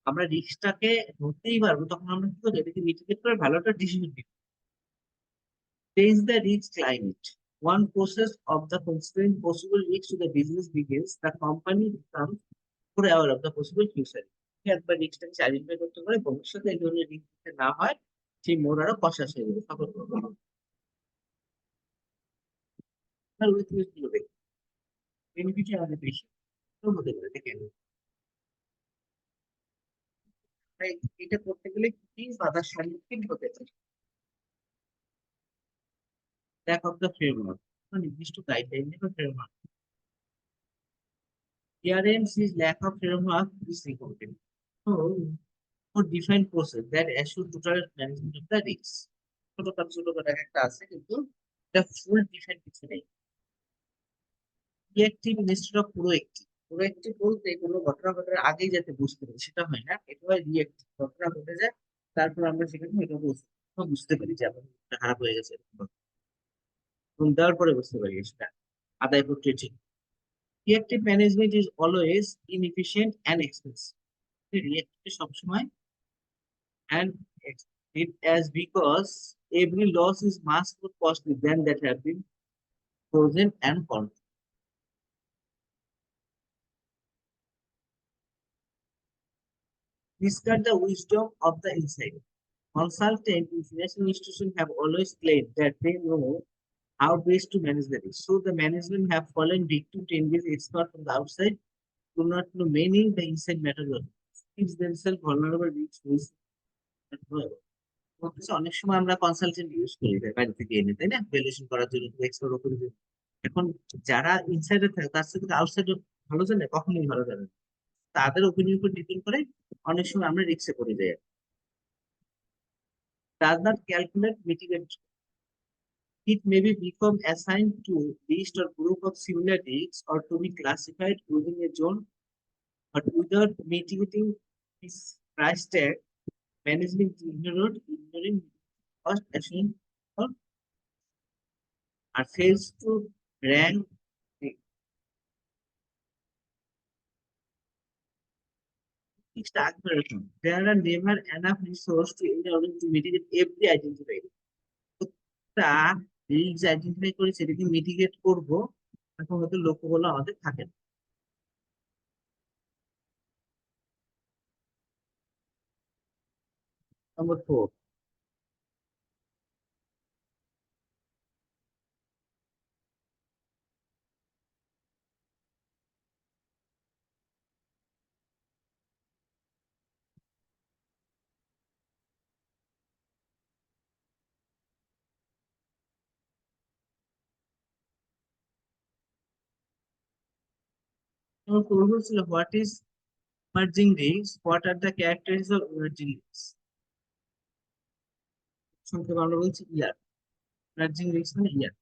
আমরা রিস্কটাকে ধরতেই পারবো তখন আমরা কি করবো, এটাকে মিটিগেট করে ভালো একটা ডিসিশন নিতে। Change the risk climate. One process of the considering possible risks to the business begins, the company becomes more aware of the possible future. একবার রিস্কটাকে আইডেন্টিফাই করতে পারে, ভবিষ্যতে এই ধরনের রিস্ক না হয়, সেই মোর আরো কষাস হয়ে যাবে, সতর্ক হবে। আর ওই জিনিস গুলো দেখে বেনিফিট আমাদের বেশি হতে পারে, দেখেন তাই এটা করতে গেলে কি বাধার সম্মুখীন হতে পারে। Lack of the framework, নির্দিষ্ট গাইডলাইন বা framework. PRM's lack of framework is important. So, for defined process that assure total management of the risk. ছোটখাটো একটা আছে কিন্তু এটা ফুল ডিফাইন কিছু নেই। Reactive instead of proactive. Proactive বলতে কোনো ঘটনা ঘটার আগেই যাতে বুঝতে পারি সেটা হয় না, এটা হয় রিঅ্যাক্টিভ। ঘটনা ঘটে যায়, তারপর আমরা সেখানে এটা বুঝতে পারি যে আমার খারাপ হয়ে গেছে, এবং দেওয়ার পরে বুঝতে পারি সেটা আদায় করতে ঠিক। Reactive management is always inefficient and expensive. Reactive সবসময় and it as because every loss is much more costly than that have been frozen and controlled. Discard the wisdom of the inside. Consultant in financial institutions have always claimed that they know how best to manage the risk. So the management have fallen victim to engage experts from the outside do not know many the inside matter well. Keeps themselves vulnerable risk. অনেক সময় আমরা কনসালটেন্ট ইউজ করি বাইরে থেকে এনে, তাই না, ভ্যালুয়েশন করার জন্য, এক্সপার্ট ওপরে। এখন যারা ইনসাইডে থাকে তার সাথে আউটসাইড ভালো জানে, কখনোই ভালো জানে না। তাদের ওপিনিয়ন উপর ডিপেন্ড করে অনেক সময় আমরা রিস্কে পড়ে যাই। Does not calculate mitigate. It may be become assigned to list or group of similar risks or to be classified within a zone, but without mitigating this price tag, management ignoring cost assumption or fails to rank. There are never enough resources to in order to mitigate every identified. তা রিস্ক আইডেন্টিফাই করে সেটাকে মিটিগেট করব, এখন হয়তো লক্ষ্যগুলো আমাদের থাকে না। নম্বর 4, আমার পূর্ব ছিল what is emerging risks, what are the characteristics of emerging risks? সংক্ষেপে আমরা বলছি ইয়ার। emerging risks মানে ইয়ার।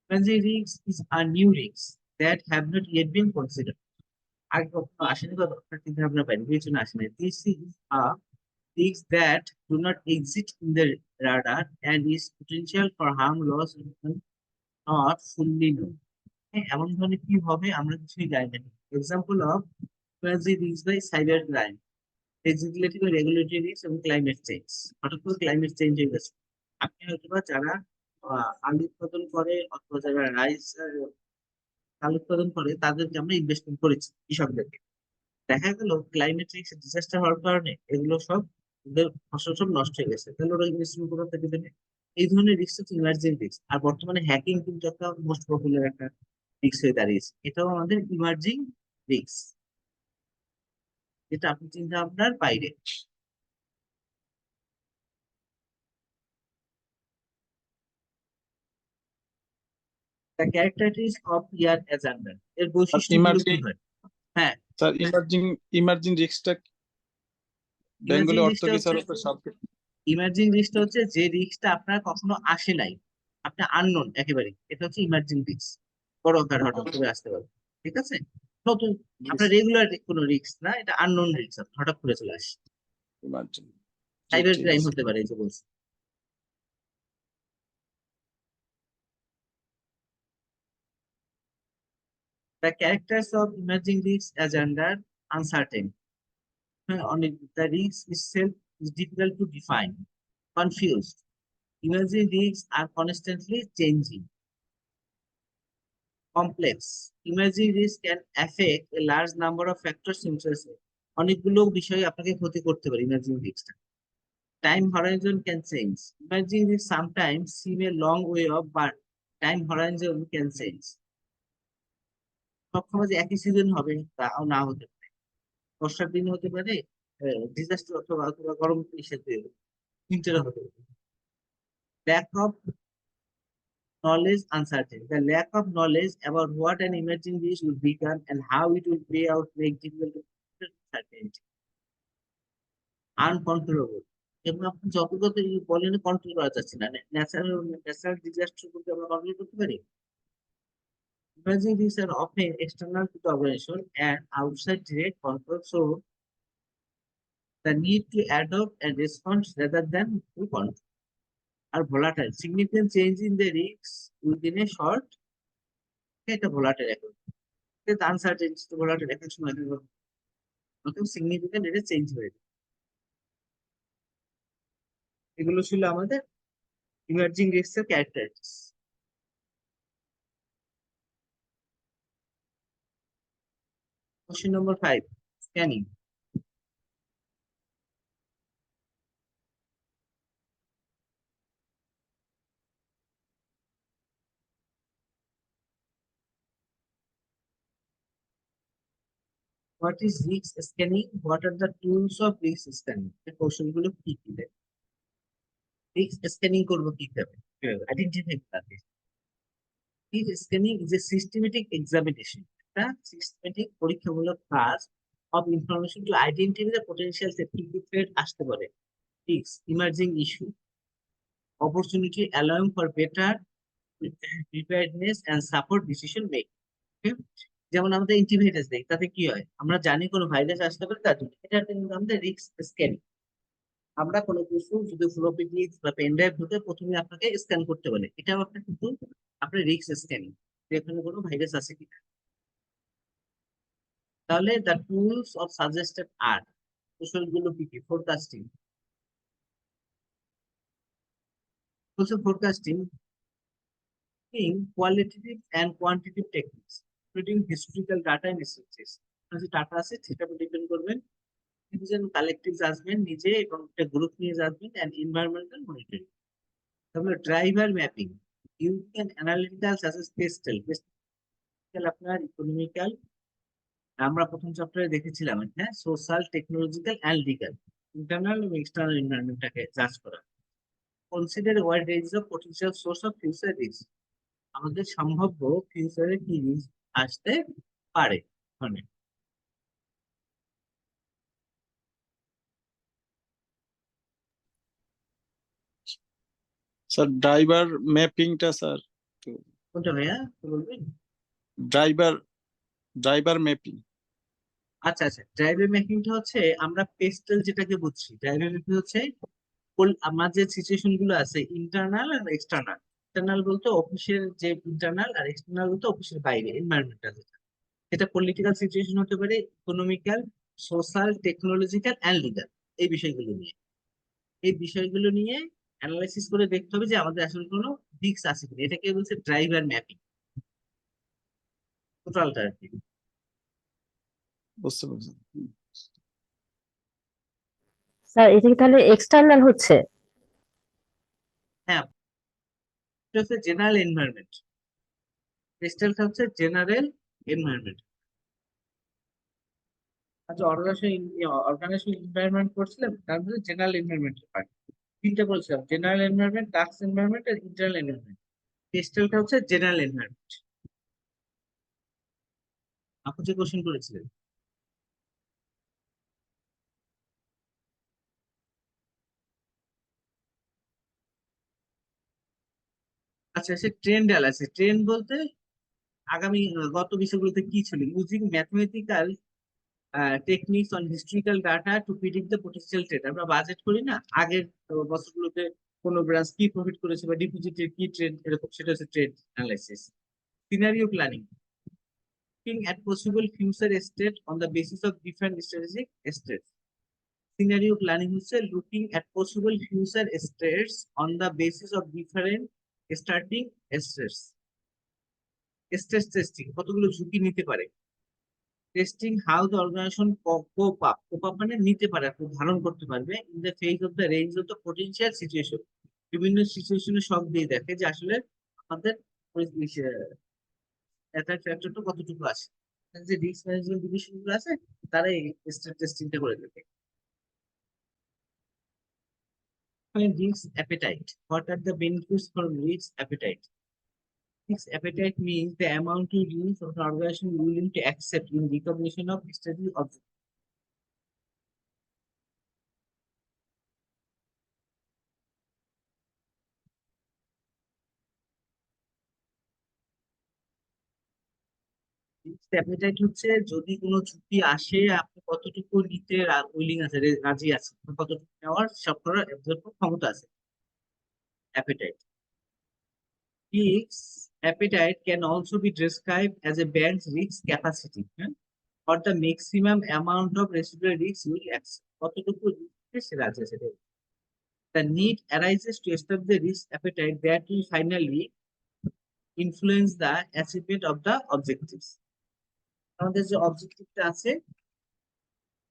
emerging risks is a new risks that have not yet been considered. আগে কখনো আসেনি বা আপনার চিন্তা ভাবনা পাইনি, বিবেচনা আসেনি। This is a risk that do not exist in the radar and is potential for harm, loss, not fully known. এমন ধরনের কি হবে আমরা কিছুই জানি না। Example of risk by cyber crime, legislative regulatory risk এবং ক্লাইমেট চেঞ্জ। হঠাৎ করে ক্লাইমেট চেঞ্জ হয়ে গেছে, আপনি হয়তো বা যারা আলু উৎপাদন করে অথবা যারা রাইস আলু উৎপাদন করে তাদেরকে আমরা ইনভেস্টমেন্ট করেছি, কৃষকদেরকে। দেখা গেল ক্লাইমেট রিস্ক ডিজাস্টার হওয়ার কারণে এগুলো সব ওদের ফসল সব নষ্ট হয়ে গেছে, তাহলে ওরা ইনভেস্টমেন্ট কোথা থেকে দেবে? এই ধরনের রিস্ক হচ্ছে ইমার্জিং রিস্ক। আর বর্তমানে হ্যাকিং কিন্তু একটা মোস্ট পপুলার একটা রিস্ক হয়ে দাঁড়িয়েছে, এটাও আমাদের ইমার্জিং রিস্ক, যেটা আপনি চিন্তা ভাবনার বাইরে। The characteristics of ইয়ার অ্যাজান্ডার, এর বৈশিষ্ট্যগুলো কি ইমার্জিং হয়? হ্যাঁ, স্যার ইমার্জিং রিস্কটা বেঙ্গলি অর্থ কি স্যার ইমার্জিং রিস্কটা হচ্ছে যে রিস্কটা আপনার কখনো আসে নাই, আপনার আননোন একেবারে, এটা হচ্ছে ইমার্জিং রিস্ক। বড় আকার হঠাৎ করে আসতে পারে, ঠিক আছে? নতুন, আপনার রেগুলার কোনো রিস্ক না, এটা আননোন রিস্ক, হঠাৎ করে চলে আসে। ইমার্জিং সাইবার ক্রাইম হতে পারে, এই যে বলছি। The characters of emerging risks as under uncertain. The risk itself is difficult to define, confused. Emerging risks are constantly changing. Complex. Emerging risk can affect a large number of factors simultaneously. অনেকগুলো বিষয় আপনাকে ক্ষতি করতে পারে emerging রিস্কটা। Time horizon can change. Emerging risk sometimes seem a long way off, but time horizon can change. সবসময় যে একই সিজন হবে তাও না হতে পারে, বর্ষার দিন হতে পারে, ডিজাস্টার অথবা অথবা গরম ইস্যুতে তিনটের হতে পারে। Lack of knowledge uncertain. The lack of knowledge about what an emerging risk will become and how it will play out make difficult to certainty. Uncontrollable. এবং আপনি যতটা বলেন কন্ট্রোল করা যাচ্ছে না, ন্যাচারাল ডিজাস্টার গুলোকে আমরা কন্ট্রোল করতে পারি। Emerging risks are often external to the organization and outside direct control, so the need to adopt and respond rather than to control. Are volatile. Significant change in the risks within a short, এটা volatile এখন। এটা uncertain, volatile এক এক সময় সিগনিফিকেন্ট এটা চেঞ্জ হয়ে যায়। এগুলো ছিল আমাদের ইমার্জিং রিস্ক এর characteristics. Question number 5, scanning. What is risk scanning? What are the tools of risk scanning? এই কৌশলগুলো কি কি দেয়? রিস্ক স্ক্যানিং করবো কিভাবে? আইডেন্টিফাই করতে। Risk scanning is a systematic examination, একটা সিস্টেমেটিক পরীক্ষামূলক কাজ of information to identify the potential threat আসতে পারে। Risks, emerging issue, opportunity allowing for better preparedness and support decision making. Okay? যেমন আমাদের অ্যান্টিভাইরাস দেয়, তাতে কি হয়? আমরা জানি কোনো ভাইরাস আসতে পারে, তার জন্য এটা কিন্তু আমাদের রিস্ক স্ক্যানিং। আমরা কোনো কিছু যদি ফ্লপি ডিস্ক বা পেন ড্রাইভ ঢুকে প্রথমে আপনাকে স্ক্যান করতে বলে, এটাও আপনার কিন্তু আপনার রিস্ক স্ক্যানিং, এখানে কোনো ভাইরাস আছে কিনা। তাহলে দ্য টুলস অফ সাজেস্টেড আর, কৌশলগুলো কি কি? Forecasting, forecasting in qualitative and quantitative techniques, including historical data and statistics. যে ডাটা আছে সেটা ডিপেন্ড করবেন, নিজের কালেকটিভ জাজমেন্ট নিজে এবং একটা গ্রুপ নিয়ে জাজমেন্ট এন্ড এনভায়রনমেন্টাল মনিটরিং। তারপরে driver mapping, using analytical such as PESTEL. PESTEL আপনার ইকোনমিক্যাল, আমরা প্রথম চ্যাপ্টারে দেখেছিলাম, হ্যাঁ, social, technological and legal, internal এবং এক্সটার্নাল এনভায়রনমেন্টটাকে জাজ করা। Consider wide range of potential source of future risk, আমাদের সম্ভাব্য ফিউচারে কি রিস্ক আসতে পারে। মানে স্যার ড্রাইভার ম্যাপিংটা স্যার, কোনটা ভাইয়া তো বলবেন? Driver mapping. আচ্ছা আচ্ছা, ড্রাইভার ম্যাপিংটা হচ্ছে আমরা পেস্টেল যেটাকে বুঝছি। ড্রাইভার ম্যাপিং হচ্ছে আমার যে সিচুয়েশন গুলো আছে ইন্টারনাল আর এক্সটার্নাল। ইন্টারনাল বলতে অফিসের যে ইন্টারনাল, আর এক্সটার্নাল বলতে অফিসের বাইরে এনভায়রনমেন্টাল। এটা পলিটিক্যাল সিচুয়েশন হতে পারে, economical, social, technological and legal, এই বিষয়গুলো নিয়ে। এই বিষয়গুলো নিয়ে অ্যানালাইসিস করে দেখতে হবে যে আমাদের আসলে কোনো রিস্ক আছে কিনা, এটাকে বলছে ড্রাইভার ম্যাপিং, টোটালটা আর কি। বুঝতে পারছেন? স্যার এটা কি তাহলে এক্সটার্নাল হচ্ছে? হ্যাঁ, এটা হচ্ছে জেনারেল এনভায়রনমেন্ট, পেস্টেলটা হচ্ছে জেনারেল এনভায়রনমেন্ট। আচ্ছা, অর্গানাইজেশন এনভায়রনমেন্ট করছিলাম, তার মধ্যে জেনারেল এনভায়রনমেন্টের পার্ট তিনটা বলছিলাম, জেনারেল এনভায়রনমেন্ট, টাস্ক এনভায়রনমেন্ট আর ইন্টারনাল এনভায়রনমেন্ট। পেস্টেলটা হচ্ছে জেনারেল এনভায়রনমেন্ট। আপনি যে কোশ্চেন করেছিলেন আচ্ছা, সে ট্রেন্ড অ্যানালাইসিস। ট্রেন্ড বলতে আগামী গত বিষয়গুলোতে কি ছিল, using mathematical techniques on historical data to predict the potential trade. আমরা বাজেট করি না, আগের বছরগুলোতে কোন ব্রাঞ্চ কি প্রফিট করেছে বা ডিপোজিটের কি ট্রেন্ড, এরকম, সেটা হচ্ছে trade analysis. Scenario planning, looking at possible future state on the basis of different strategic states. Scenario planning হচ্ছে looking at possible future states on the basis of different starting states. Stress testing, কতগুলো ঝুঁকি নিতে পারে। Testing how the organisation cope up মানে নিতে পারে, খুব ধারণ করতে পারবে in the face of the range of the potential situation. বিভিন্ন সিচুয়েশনে শক দিয়ে দেখে যে আসলে আমাদের অ্যাটাক ফ্যাক্টরটা কতটুকু আছে। যে রিস্ক ম্যানেজমেন্ট ডিভিশন গুলো আছে তারা এই স্ট্রেস টেস্টিংটা করে থাকে। Risk appetite. What are the benefits from risk appetite? Risk appetite means the amount of risk of an organization willing to accept in recognition of strategy objectives. Risk appetite হচ্ছে যদি কোনো ঝুঁকি আসে আপনি কতটুকু নিতে উইলিং আছে, রাজি আছে, কতটুকু নেওয়ার সব করার absorb ক্ষমতা আছে। Appetite. Risk appetite can also be described as a bank's risk capacity, or the maximum amount of residual risk will accept. কতটুকু risk সে রাজি আছে। The need arises to establish the risk appetite that will finally influence the achievement of the objectives. আমাদের যে অবজেক্টিভটা আছে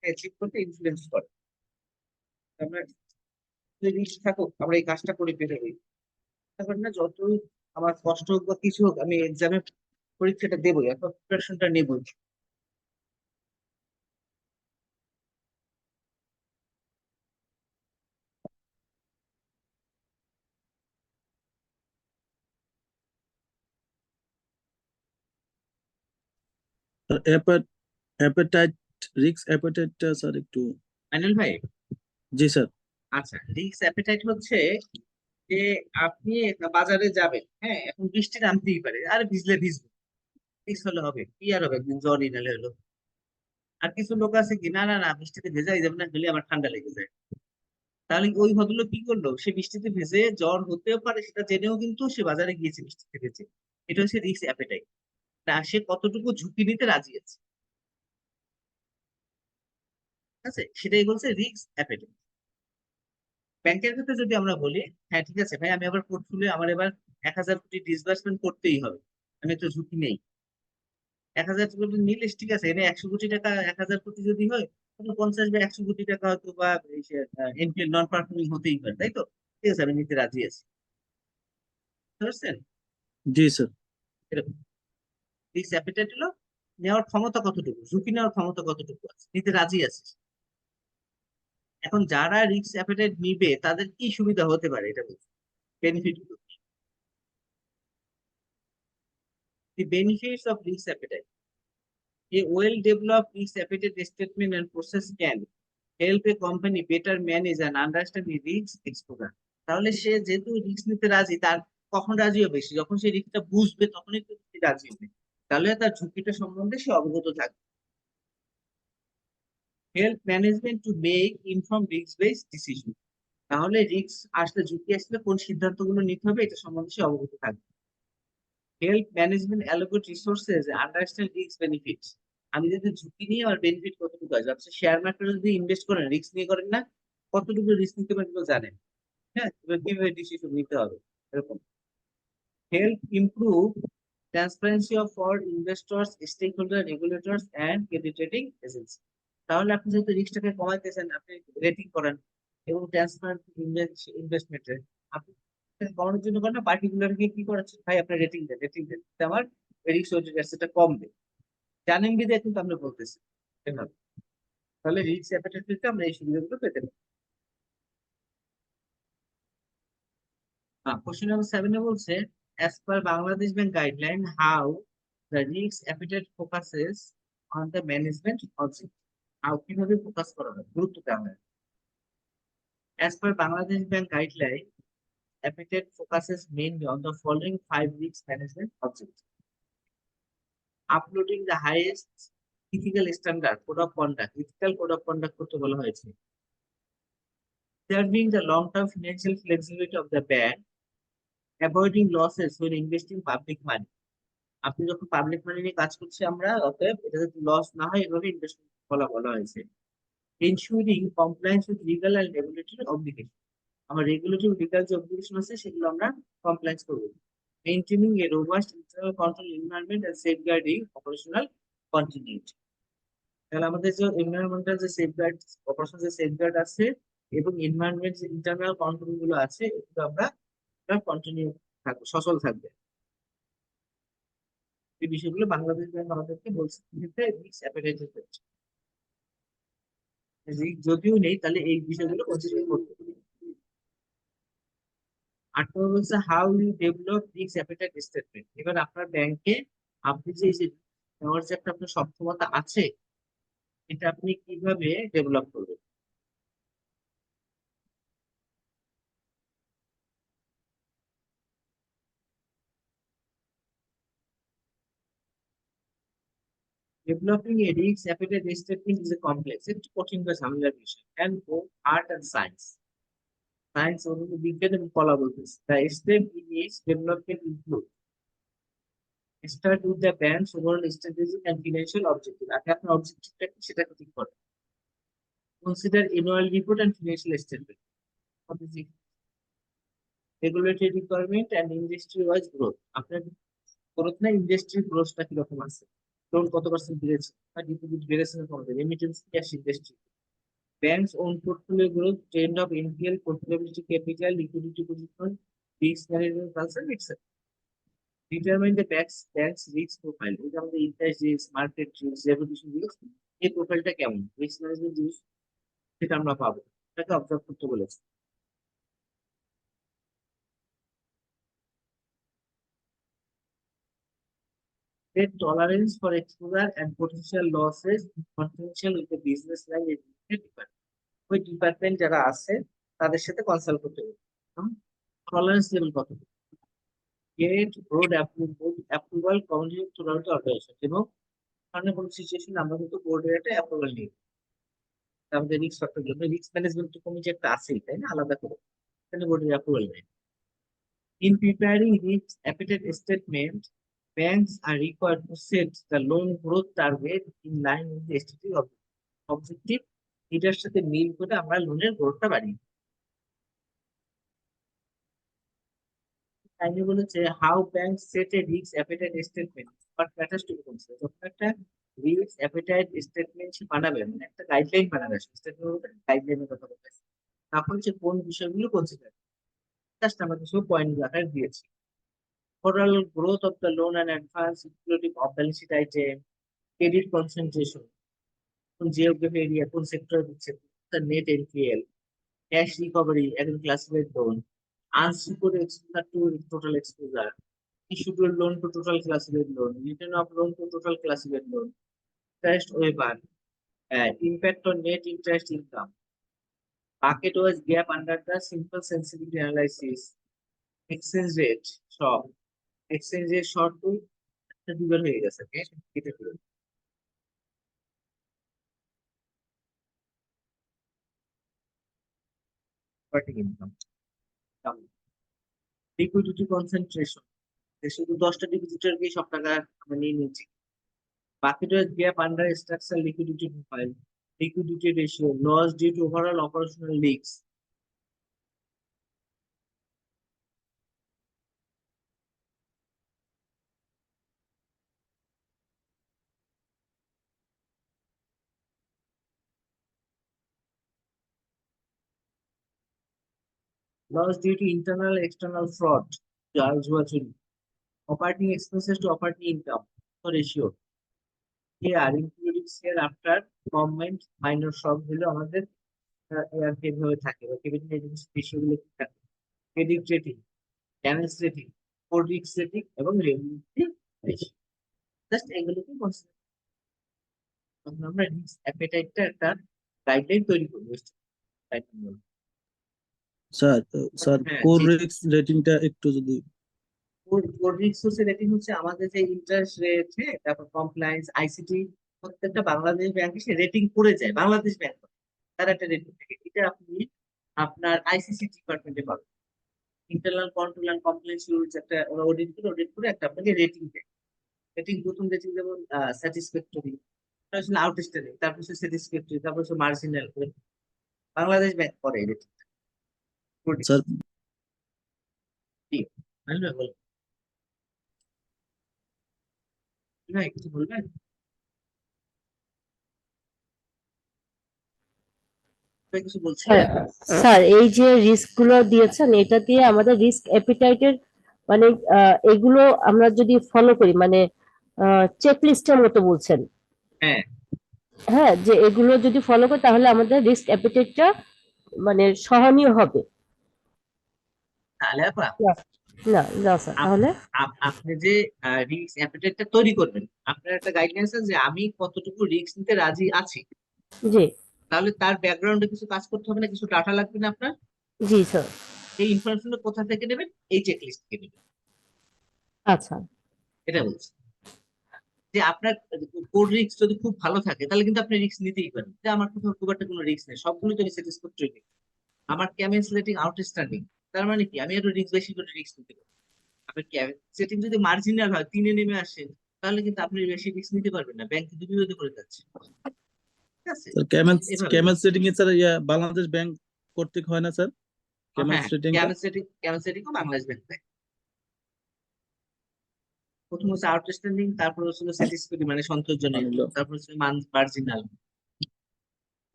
অ্যাচিভ করতে ইনফ্লুয়েন্স করে। আমরা যদি রিস্ক থাকুক আমরা এই কাজটা করে পেরে যাই, তারপর না যতই আমার কষ্ট হোক বা কিছু হোক আমি এক্সামে পরীক্ষাটা দেবোই, এখন প্রিপারেশনটা নেবই। অ্যাপেটাইট, রিস্ক অ্যাপেটাইটটা স্যার একটু। আনিল ভাই, জি স্যার। আচ্ছা, রিস্ক অ্যাপেটাইট হচ্ছে যে আপনি বাজারে যাবেন, হ্যাঁ, এখন বৃষ্টি নামতেই পারে, আর ভিজলে ভিজবো, রিস্ক হলে হবে কি আর হবে, একদিন জ্বর ইনালে হলো। আর কিছু লোক আছে কি, না না না বৃষ্টিতে ভেজাই যাবে না, গেলে আমার ঠান্ডা লেগে যায়। তাহলে ওই ভদ্রলোক কি করলো, সে বৃষ্টিতে ভেজে জ্বর হতেও পারে সেটা জেনেও কিন্তু সে বাজারে গিয়েছে বৃষ্টিতে ভেজে। এটা হচ্ছে রিস্ক অ্যাপেটাইট, না সে কতটুকু ঝুঁকি নিতে রাজি আছে, ঠিক আছে, সেটাই বলছে রিস্ক অ্যাপেটাইট। ব্যাংকের ক্ষেত্রে যদি আমরা বলি, হ্যাঁ ঠিক আছে ভাই, আমি আবার পোর্টফোলিও আমার এবার 1,000 কোটি ডিসবার্সমেন্ট করতেই হবে, আমি তো ঝুঁকি নেই। 1,000 কোটি নিলে ঠিক আছে, এনে 100 কোটি টাকা, 1,000 কোটি যদি হয় তাহলে 50 বা 100 কোটি টাকা হয়তো বা এনপিএল নন পারফর্মিং হতেই পারে, তাই তো, ঠিক আছে, আমি নিতে রাজি আছি। বুঝতে পারছেন? জি স্যার। এরকম রিস্ক অ্যাপিটাইট হলো নেওয়ার ক্ষমতা কতটুকু, ঝুঁকি নেওয়ার ক্ষমতা কতটুকু আছে, নিতে রাজি আছে। এখন যারা রিস্ক অ্যাপিটাইট নিবে তাদের কি সুবিধা হতে পারে এটা বলছি, বেনিফিট গুলো। The benefits of risk appetite. A well-developed risk appetite statement and process can help a company better manage and understand the risk exposure. তাহলে সে যেহেতু রিস্ক নিতে রাজি, তার কখন রাজি হবে, সে যখন সে রিস্কটা বুঝবে তখনই তো সে রাজি হবে, তাহলে তার ঝুঁকিটা সম্বন্ধে সে অবগত থাকবে। Help management to make inform risk based decision, তাহলে রিস্ক আসলে, ঝুঁকি আসলে কোন সিদ্ধান্তগুলো নিতে হবে এটা সম্বন্ধে সে অবগত থাকবে। Help management allocate resources understand risk benefits, আমি যদি ঝুঁকি নিয়ে আমার বেনিফিট কতটুকু আছে, আপনি শেয়ার মার্কেটে যদি ইনভেস্ট করেন রিস্ক নিয়ে করেন না, কতটুকু রিস্ক নিতে পারেন এগুলো জানেন, হ্যাঁ, এবার কিভাবে ডিসিশন নিতে হবে এরকম। Help improve transparency of for investors, stakeholder, regulators and credit rating agency, তাহলে আপনি যেহেতু রিস্কটাকে কমাইতেছেন আপনি রেটিং করেন এবং ট্রান্সপারেন্ট ইনভেস্টমেন্টে আপনি কমানোর জন্য করেন না, পার্টিকুলার কি করাচ্ছেন, ভাই আপনার রেটিং দেন, রেটিং দেন, আমার রিস্ক ওয়েটেড কমবে, জানেন বিধায় কিন্তু আমরা বলতেছি এভাবে। তাহলে রিস্ক অ্যাপেটাইট থেকে আমরা এই সুবিধাগুলো পেতে পারি। কোশ্চেন নাম্বার 7 বলছে, as per Bangladesh Bank guideline, how the risk appetite focuses on the management object. কিভাবে ফোকাস করা হয়, গুরুত্ব দেওয়া হয়। As per Bangladesh Bank guideline, appetite focuses mainly on the following 5 risk management objectives. Uploading the highest ethical standard code of conduct, ethical code of conduct করতে বলা হয়েছে। Serving the long-term financial flexibility of the bank, avoiding losses when investing public money. আপনি যখন পাবলিক মানি নিয়ে কাজ করছি আমরা, অতএব এটা যাতে লস না হয় এভাবে ইনভেস্টমেন্ট বলা হয়েছে। Ensuring compliance with legal and regulatory obligation. আমার রেগুলেটরি লিগাল যে অবলিগেশন আছে সেগুলো আমরা কমপ্লায়েন্স করব। Maintaining a robust internal control environment and safeguarding operational continuity. তাহলে আমাদের যে এনভায়রনমেন্টাল যে সেফগার্ড, অপারেশনাল যে সেফগার্ড আছে এবং এনভায়রনমেন্ট যে ইন্টারনাল কন্ট্রোল গুলো আছে এগুলো আমরা কন্টিনিউ থাকবো, সচল থাকবে। এই বিষয়গুলো বাংলাদেশ ব্যাংক আমাদেরকে বলছে রিস্ক অ্যাপেটাইটের ক্ষেত্রে। রিস্ক যদিও নেই তাহলে এই বিষয়গুলো কনসিডার করতে হবে। 8 নম্বর বলছে how you develop risk appetite statement. এবার আপনার ব্যাংকে আপনি যে এই যে নেওয়ার যে একটা আপনার সক্ষমতা আছে এটা আপনি কিভাবে ডেভেলপ করবেন। Developing a risk appetite statement is a complex, একটু কঠিন বা ঝামেলার বিষয়, and both art and science. Science অনুযায়ী বিজ্ঞান এবং কলা বলতেছে। The step in its development include start with the bank's overall strategic and financial objective. আগে আপনার অবজেক্টিভটা কি সেটাকে ঠিক করেন। Consider annual report and financial statement. Regulatory requirement and industry wise growth. আপনার গ্রোথ না ইন্ডাস্ট্রি গ্রোথটা কিরকম আছে, লোন কত পার্সেন্ট বেড়েছে বা ডিপোজিট বেড়েছে না কমবে, remittance cash industry, bank's own portfolio growth, trend of NPL, profitability, capital, liquidity position, risk management concern, etc. Determine the bank's risk profile. এই যে আমাদের interest risk, market risk, reputation risk, এই প্রোফাইলটা কেমন, রিস্ক ম্যানেজমেন্ট রিস্ক সেটা আমরা পাবো, এটাকে অবজার্ভ করতে বলেছে। Set tolerance for exposure and potential losses confidential with the business line department. ওই ডিপার্টমেন্ট যারা আছে তাদের সাথে কনসাল্ট করতে হবে। টলারেন্স লেভেল কত, get broad approval communicated throughout the organization, এবং অন্য কোনো সিচুয়েশন আমরা কিন্তু বোর্ডের একটা অ্যাপ্রুভাল নিই। আমাদের রিস্ক ফ্যাক্টর জন্য রিস্ক ম্যানেজমেন্ট কমিটি একটা আছে তাই না, আলাদা করে, এখানে বোর্ডের অ্যাপ্রুভাল নেই। In preparing risk appetite statement, banks are required to set the loan growth target in line with the stated objective. এটার সাথে মিল করে আমরা লোনের গ্রোথটা বাড়ি। তাইলে বলেছে how bank set a risk appetite statement, but matters to be consider. যখন একটা রিস্ক অ্যাপেটাইট স্টেটমেন্ট বানাবে, মানে একটা গাইডলাইন বানাবে, স্টেটমেন্ট বলতে গাইডলাইনের কথা বলতেছে, তখন সে কোন বিষয়গুলো কনসিডার, জাস্ট আমরা কিছু পয়েন্ট আকারে দিয়েছি। Overall growth of the loan and advance including of balance sheet item, credit concentration, কোন জিওগ্রাফি এরিয়া, কোন সেক্টর দিচ্ছে, the net NPL, cash recovery, একদম classified loan, unsecured exposure to total exposure, issued loan to total classified loan, return of loan to total classified loan, interest waiver, impact on net interest income, bucket wise gap under the simple sensitivity analysis, exchange rate shock, exchange rate short to একটা দুবার হয়ে গেছে, কেটে ফেলুন। Operating income, liquidity concentration, শুধু 10টা ডিপোজিটের কি সব টাকা আমরা নিয়ে নিচ্ছি। Bucket wise gap under structural liquidity profile, liquidity ratio, loss due to overall operational leaks, loss due to internal and external fraud, জুয়া চুরি, operating expenses to operating income ratio, here including share after comment minor সব হলো আমাদের কিভাবে থাকে বা ক্রেডিট রেটিং কি থাকে, credit rating, damage rating, code risk rating এবং রেভিনিউ রেশিও, জাস্ট এগুলোকে কনসিডার তখন আমরা রিস্ক অ্যাপেটাইটটা একটা গাইডলাইন তৈরি করবো। স্যার স্যার হ্যাঁ কোর জি, রিস্ক রেটিংটা একটু যদি কোর রিসোর্সের রেটিং হচ্ছে আমাদের যে ইন্টারেস্ট রেট, তারপর কমপ্লায়েন্স, আইসিটি, প্রত্যেকটা বাংলাদেশ ব্যাংকে সে রেটিং করে যায়, বাংলাদেশ ব্যাংক তার একটা রেটিং থাকে। এটা আপনি আপনার আইসিসি ডিপার্টমেন্টে পাবেন। Internal control and compliance rules একটা ওরা অডিট করে একটা আপনাকে রেটিং দেয়। রেটিং প্রথম রেটিং যেমন স্যাটিসফ্যাক্টরি, তারপর আউটস্ট্যান্ডিং, তারপর হচ্ছে স্যাটিসফ্যাক্টরি, তারপর হচ্ছে মার্জিনাল। বাংলাদেশ ব্যাংক করে এই রেটিং। স্যার কিছু বলবেন? কিছু বলছিলেন? স্যার এই যে রিস্ক গুলো দিয়েছেন এটা দিয়ে আমাদের রিস্ক অ্যাপিটাইটের মানে এগুলো আমরা যদি ফলো করি মানে চেক লিস্টের মতো বলছেন, হ্যাঁ, হ্যাঁ, যে এগুলো যদি ফলো করি তাহলে আমাদের রিস্ক অ্যাপিটাইটটা মানে সহনীয় হবে। তাহলে আপা না না না স্যার, আপ- তাহলে আপনি যে রিস্ক অ্যাপিটাইটটা তৈরি করবেন, আপনার একটা গাইডলাইন্স আছে যে আমি কতটুকু রিস্ক নিতে রাজি আছি। জি তাহলে তার ব্যাকগ্রাউন্ডে কিছু কাজ করতে হবে না, কিছু ডাটা লাগবে না আপনার। জি স্যার। এই ইনফরমেশন কোথা থেকে নেবেন? এই চেক লিস্ট থেকে নেবেন। আচ্ছা এটা বলছি যে আপনার কোড রিস্ক যদি খুব ভালো থাকে তাহলে কিন্তু আপনি রিস্ক নিতেই পারেন, যে আমার কোথাও খুব একটা কোনো রিস্ক নেই, সবগুলো তো আমি স্যাটিসফ্যাক্টরি নিই। আমার ক্যামেন্স রেটিং আউটস্ট্যান্ডিং, তার মানে কি আমি একটু রিস্ক বেশি করে রিস্ক নিতে পারি। আপনার সেটিং যদি মার্জিনাল হয়, 3-এ নেমে আসে, তাহলে কিন্তু আপনি বেশি রিস্ক নিতে পারবেন না, ব্যাংক কিন্তু বিরোধী করে যাচ্ছে। ঠিক আছে, স্যার ক্যামেলস এভাবে। ক্যামেলস রেটিং এ স্যার বাংলাদেশ ব্যাংক কর্তৃক হয় না স্যার ক্যামেলস হ্যাঁ, রেটিংটা? ক্যামেন্স রেটিং বাংলাদেশ ব্যাংক দেয়। প্রথম হচ্ছে আউটস্ট্যান্ডিং, তারপর হচ্ছে স্যাটিসফ্যাক্টরি মানে সন্তোষজনক, মানিল তারপর হচ্ছে মার্জিনাল।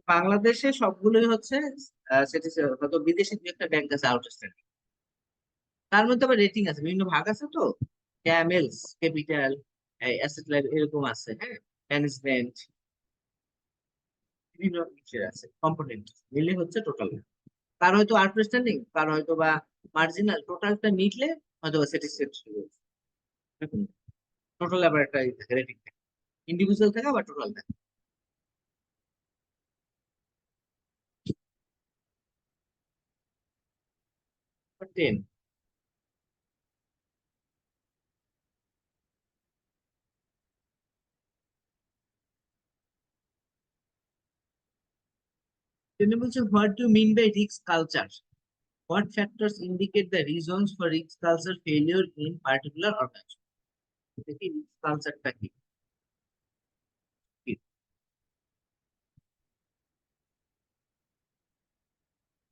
বাংলাদেশে সবগুলোই হচ্ছে হয়তো বিদেশি দু একটা ব্যাংক আছে আউটস্ট্যান্ডিং। তার মধ্যে আবার রেটিং আছে, বিভিন্ন ভাগ আছে তো, ক্যামেলস, ক্যাপিটাল, অ্যাসেট লাইফ এরকম আছে, হ্যাঁ, ম্যানেজমেন্ট, বিভিন্ন বিষয় আছে, কম্পোনেন্ট মিলে হচ্ছে টোটাল। কার হয়তো আউটস্ট্যান্ডিং, কার হয়তো বা মার্জিনাল, টোটালটা মিটলে হয়তো স্যাটিসফ্যাক্টরি। টোটাল আবার একটা রেটিং থাকে, ইন্ডিভিজুয়াল থাকে আবার টোটাল থাকে। 10। Then বলছে what do mean by risk culture? What factors indicate the reasons for risk culture failure in particular organization? দেখি রিস্ক কালচারটা কি।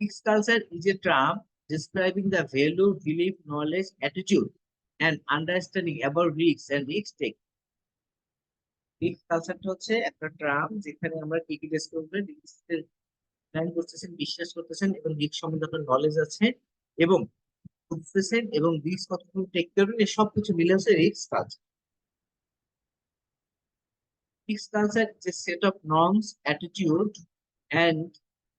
Risk culture is a term describing the value, belief, knowledge, attitude, and understanding about risks and risk take. Risk কালচারটা হচ্ছে একটা টার্ম যেখানে আমরা কি কি ডিসকাস করি, রিস্কের প্ল্যান করতেছেন, বিশ্বাস করতেছেন এবং রিস্ক সম্বন্ধে আপনার নলেজ আছে, এবং বুঝতেছেন এবং রিস্ক কতটুকু টেক করবেন, এই সব কিছু মিলে হচ্ছে risk culture. Risk culture is a set of norms, attitude, and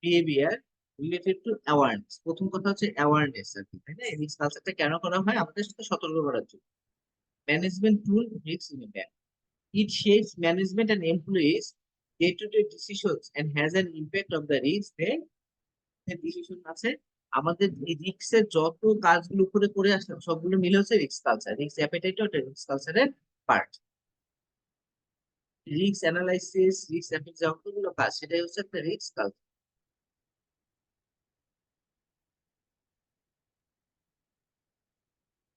behavior related to awareness. প্রথম কথা হচ্ছে অ্যাওয়ারনেস আর কি, তাই না? রিস্ক কালচারটা কেন করা হয়? আমাদের সাথে সতর্ক করার জন্য। Management tool risk in bank, it shapes management and employees day to day decisions and has an impact of the risk they decision আছে। আমাদের এই রিস্কের যত কাজগুলো করে করে আসলাম সবগুলো মিলে হচ্ছে রিস্ক কালচার। রিস্ক অ্যাপেটাইট ওটা রিস্ক কালচারের part. Risk analysis, risk appetite যতগুলো কাজ সেটাই হচ্ছে একটা risk culture.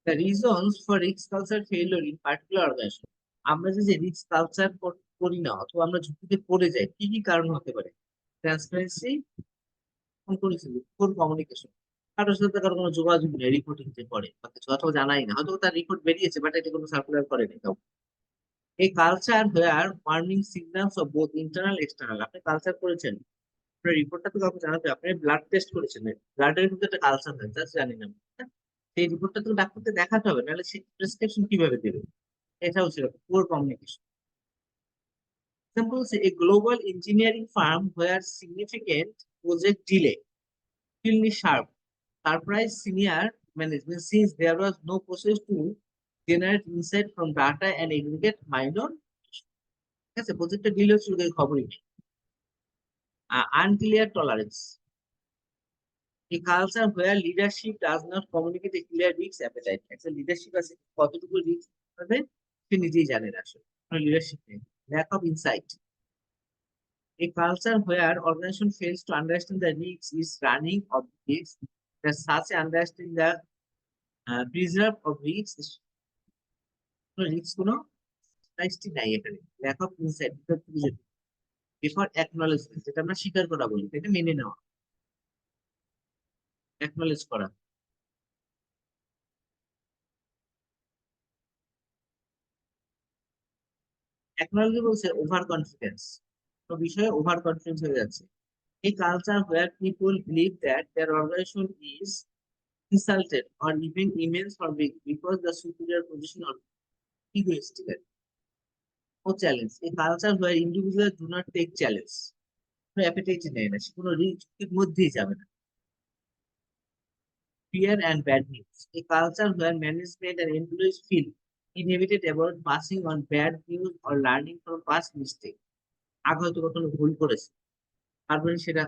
The reasons for risk culture failure in particular organization. আমরা যে রিস্ক কালচার করি না অথবা আমরা ঝুঁকিতে পড়ে যাই, কি কি কারণ হতে পারে? ট্রান্সপারেন্সি, পোর কমিউনিকেশন, কারোর সাথে কারো কোনো যোগাযোগ নেই, রিপোর্টিং যে করে বা কিছু, অথবা জানাই না, হয়তো তার রিপোর্ট বেরিয়েছে বাট এটা কোনো সার্কুলার করেনি কেউ। এই culture where warning signals of both internal external. আপনি কালচার করেছেন, আপনার রিপোর্টটা তো কাউকে জানাতে হবে। আপনি ব্লাড টেস্ট করেছেন, ব্লাডের কিন্তু একটা কালচার হয়, জাস্ট জানি না, সেই রিপোর্টটা তো ডাক্তারকে দেখাতে হবে, নাহলে সে প্রেসক্রিপশন কিভাবে দেবে? এটা হচ্ছে poor communication. Example, a global engineering firm where significant project delay will be sharp surprise senior management since there was no process to generate insight from data and aggregate minor. ঠিক আছে, প্রজেক্টটা ডিলে হচ্ছে, খবরই নেই। Unclear tolerance, A culture where leadership does not communicate a clear risk appetite. একটা লিডারশিপ আছে, কতটুকু রিস্ক হবে সে নিজেই জানে না আসলে, লিডারশিপ নেই, lack of insight. A culture where organization fails to understand the risks is running of risks, that such understanding the preserve of risks, risk কোনো স্ট্যাটিস্টিক নাই এখানে, lack of insight before acknowledgement, যেটা আমরা স্বীকার করা বলি, এটা মেনে নেওয়া, অ্যাকনলেজ করা। অ্যাকনলেজ বলছে ওভার কনফিডেন্স, তো বিষয়ে ওভার কনফিডেন্স হয়ে যাচ্ছে। A culture where people believe that their organization is insulted or even immense or big because the superior position or egoistical. No challenge. A culture where individuals do not take challenge. No appetite নেয় না, সে কোনো রিস্কের মধ্যেই যাবে না। Fear and bad news. A culture where management and employees feel inhibited about passing on bad news or learning from past mistakes. আগে হয়তো কখনো ভুল করেছে, তারপরে সেটা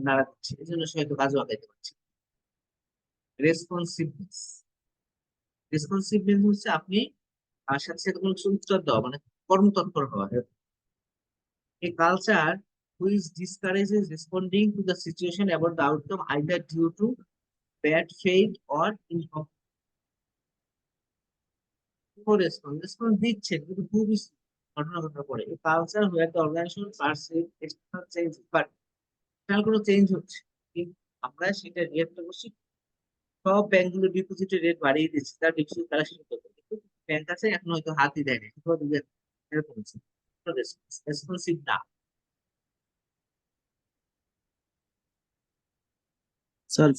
নাড়া দিচ্ছে, এই জন্য সে হয়তো কাজও আগাইতে পারছে। রেসপন্সিভনেস। রেসপন্সিভনেস হচ্ছে আপনি সাথে সাথে কোনো কিছু উত্তর দেওয়া, মানে কর্মতৎপর হওয়া। A culture which discourages responding to the situation about the outcome either due to bad faith or response দিচ্ছে কিন্তু খুবই ঘটনা ঘটনা পড়ে। A culture where the organization perceives external change but internal কোনো চেঞ্জ হচ্ছে, কিন্তু আমরা সেটা রিয়েক্ট করছি। সব ব্যাংকগুলো ডিপোজিটের রেট বাড়িয়ে দিচ্ছে, তার ডিপোজিট কালেকশন করতে, কিন্তু ব্যাংক আছে এখন হয়তো হাতই দেয়নি, এরকম রেসপন্সিভ না। স্যার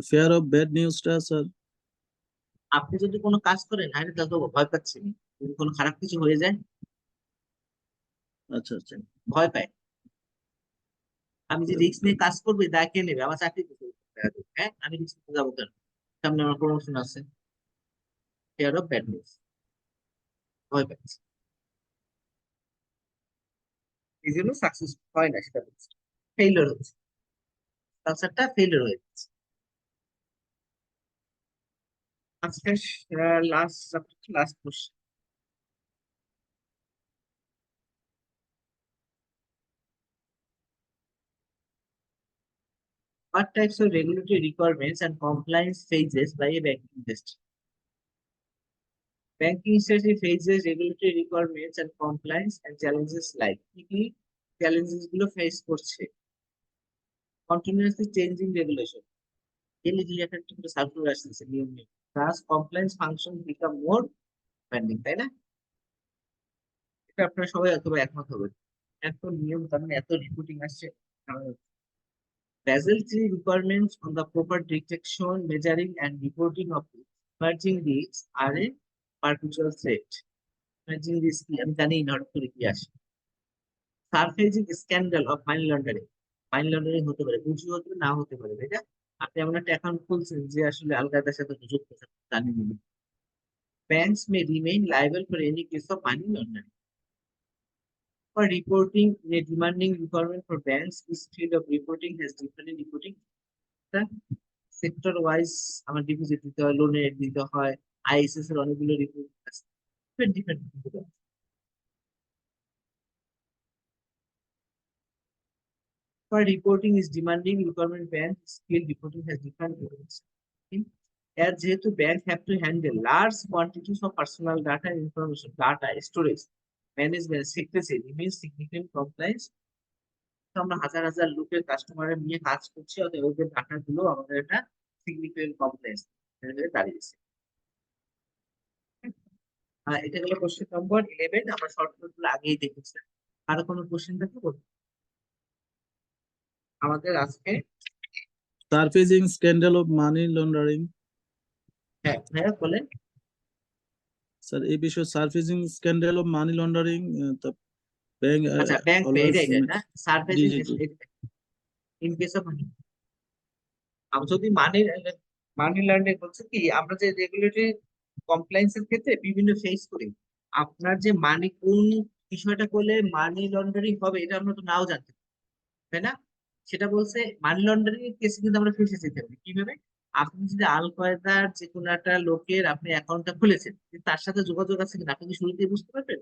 ফেয়ার অফ ব্যাড নিউজটা স্যার। আপনি যদি কোনো কাজ করেন আরে দাদা ভয় পাচ্ছেন, যদি কোনো খারাপ কিছু হয়ে যায় আচ্ছা আচ্ছা। ভয় পায়, আমি যে রিস্ক নিয়ে কাজ করবো দায় কে নেবে, আমার চাকরি করতে হবে। হ্যাঁ, আমি রিস্ক নিতে যাবো কেন, সামনে আমার প্রমোশন আছে। ফেয়ার অফ ব্যাড নিউজ, ভয় পাচ্ছে, এই জন্য সাকসেস হয় না, সেটা বলছে ফেইলিওর হচ্ছে, কালচারটা ফেইলিওর হয়ে যাচ্ছে। আজকে last question. What types of regulatory requirements and compliance phases by a banking industry? Banking industry faces regulatory requirements and compliance and challenges like কি চ্যালেঞ্জেস গুলো ফেস করছে? Continuously changing regulation, daily related to circular আসছে নিয়ম নিয়ম, thus compliance functions become more demanding, তাই না? এটা আপনারা সবাই অথবা একমত হবেন, এত নিয়ম তার মানে এত রিপোর্টিং আসছে। Basel III requirements on the proper detection, measuring, and reporting of emerging risks are a perpetual threat. Emerging risk কি আমি জানি না, হঠাৎ করে কি আসে। Surfacing scandal of money laundering, money laundering হতে পারে, বুঝি হতে পারে, না হতে পারে, তাই না? আপনি এমন একটা অ্যাকাউন্ট খুলছেন যে আসলে আল কায়দার সাথে যুক্ত জানেন না। Banks may remain liable for any case of money laundering. For reporting, a demanding requirement for banks, this field of reporting has different reporting sector wise, আমার ডিপোজিট দিতে হয়, লোনের দিতে হয়, আইএসএস এর অনেকগুলো রিপোর্ট আছে, different. For reporting is demanding requirement, bank skill reporting has different requirements. As যেহেতু bank have to handle large quantities of personal data information, data storage management secrecy remains significant compliance. আমরা হাজার হাজার লোকের কাস্টমারের নিয়ে কাজ করছি, অতএব ওদের ডাটা গুলো আমাদের একটা সিগনিফিকেন্ট কমপ্লায়েন্স দাঁড়িয়েছে। এটা গেল কোশ্চেন নম্বর 11, আমরা শর্ট নোট গুলো আগেই দেখেছি। আরো কোনো কোশ্চেন থাকলে বলুন। আমাদের আজকে surfacing scandal of money laundering. হ্যাঁ ভাইয়া বলেন। স্যার এই বিষয়ে surfacing scandal of money laundering bank আচ্ছা ব্যাংক অলওয়েজ এটা না জি সারফেসিং জি জি। ইন কেস অফ মানি, আমরা যদি মানি মানি লন্ডারিং বলছে কি, আমরা যে রেগুলেটরি কমপ্লায়েন্স এর ক্ষেত্রে বিভিন্ন ফেস করি, আপনার যে মানি কোন বিষয়টা করলে মানি লন্ডারিং হবে এটা আমরা তো নাও জানতে পারি, তাই না? সেটা বলছে মানি লন্ডারিং এর কেসে কিন্তু আমরা ফেসে যেতে পারি কিভাবে। আপনি যদি আল কায়দার যে কোনো একটা লোকের আপনি অ্যাকাউন্টটা খুলেছেন, কিন্তু তার সাথে যোগাযোগ আছে কিনা আপনি কি শুরুতেই বুঝতে পারবেন?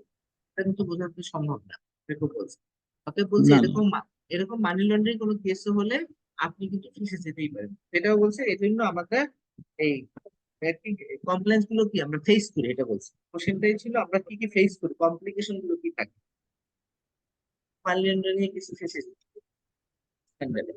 এটা কিন্তু বোঝা তো সম্ভব না। এরকম বলছে। অতএব বলছে না না এরকম মানি লন্ডারিং কোনো কেস হলে আপনি কিন্তু ফেসে যেতেই পারেন। সেটাও বলছে এই জন্য আমাদের এই কমপ্লেন্স গুলো কি আমরা ফেস করি, এটা বলছে। কোশ্চেনটাই ছিল আমরা কি কি ফেস করি, কমপ্লিকেশন গুলো কি থাকে মানি লন্ডারিং এর কিছু ফেসে হ্যান্ডেলে।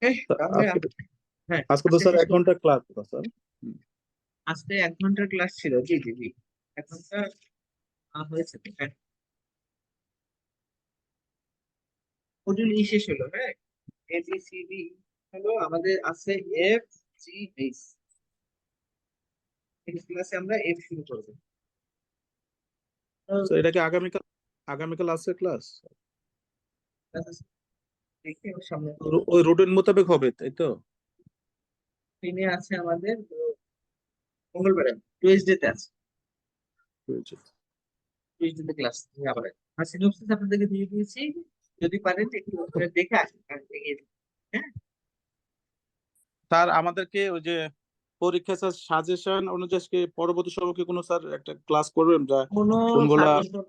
স্যার, তাহলে আজকে হ্যাঁ আজকে তো আজকে স্যার শেষ 1 ঘন্টা ক্লাস স্যার। হুম। আজকে 1 ঘন্টার ক্লাস ছিল, জি জি জি। 1 ঘন্টা হয়েছে তো, হ্যাঁ। মডিউল ই শেষ হলো, হ্যাঁ। এ বি সি ডি হলো, আমাদের আছে এফ জি এইচ। নেক্সট ক্লাসে আমরা এফ শুরু করবো। তো স্যার এটা কি আগামীকাল আছে ক্লাস? class আছে, দেখি ওর সামনে ওই রুটিন মোতাবেক হবে তাই তো? ট্রেনে আছে আমাদের মঙ্গলবারে, টুয়েসডে তে আছে। বুঝেছি। টুয়েসডে তে ক্লাস আবার আছে। আর সিনোপসিস আপনাদেরকে দিয়ে দিয়েছি, যদি পারেন একটু দেখে আসুন আর এগিয়ে দিন। হ্যাঁ, স্যার আমাদেরকে ওই যে পরীক্ষা স্যার সাজেশন অনুযায়ী কি পরবর্তী সময় কি কোনো স্যার একটা ক্লাস করবেন যা কোনো কোনগুলা সাজেশন,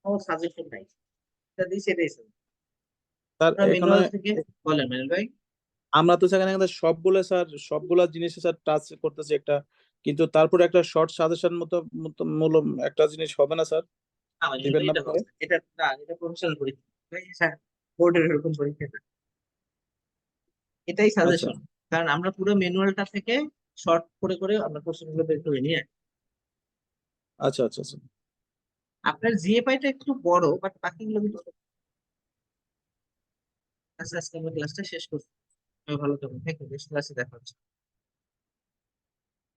কোনো সাজেশন নাই, এটা দিই সেটাই sir। স্যার আমরা এখানে ম্যানুয়াল থেকে বলেন ম্যানুয়াল ভাই। আমরা তো সেখানে আমাদের সবগুলা জিনিস স্যার টাচ করতেছি একটা, কিন্তু তারপরে একটা শর্ট সাজেশন মতো মতো মূলম একটা জিনিস হবে না স্যার? আমাদের দিবেন না এটা পরে? এটা না, এটা প্রফেশনাল পরীক্ষা ভাই, স্যার বোর্ডের এরকম পরীক্ষা না, এটাই আচ্ছা সাজেশন। কারণ আমরা পুরো ম্যানুয়ালটা থেকে শর্ট করে করে আমরা কোশ্চেন গুলো বের করে নিয়ে আসি। আচ্ছা আচ্ছা আচ্ছা। আপনার জিএফআইটা একটু বড়, বাট বাকিগুলো কিন্তু আস্তে আস্তে আমরা ক্লাসটা শেষ করছি। ভালো থাকুন, থ্যাংক ইউ, নেক্সট ক্লাসে দেখা হচ্ছে।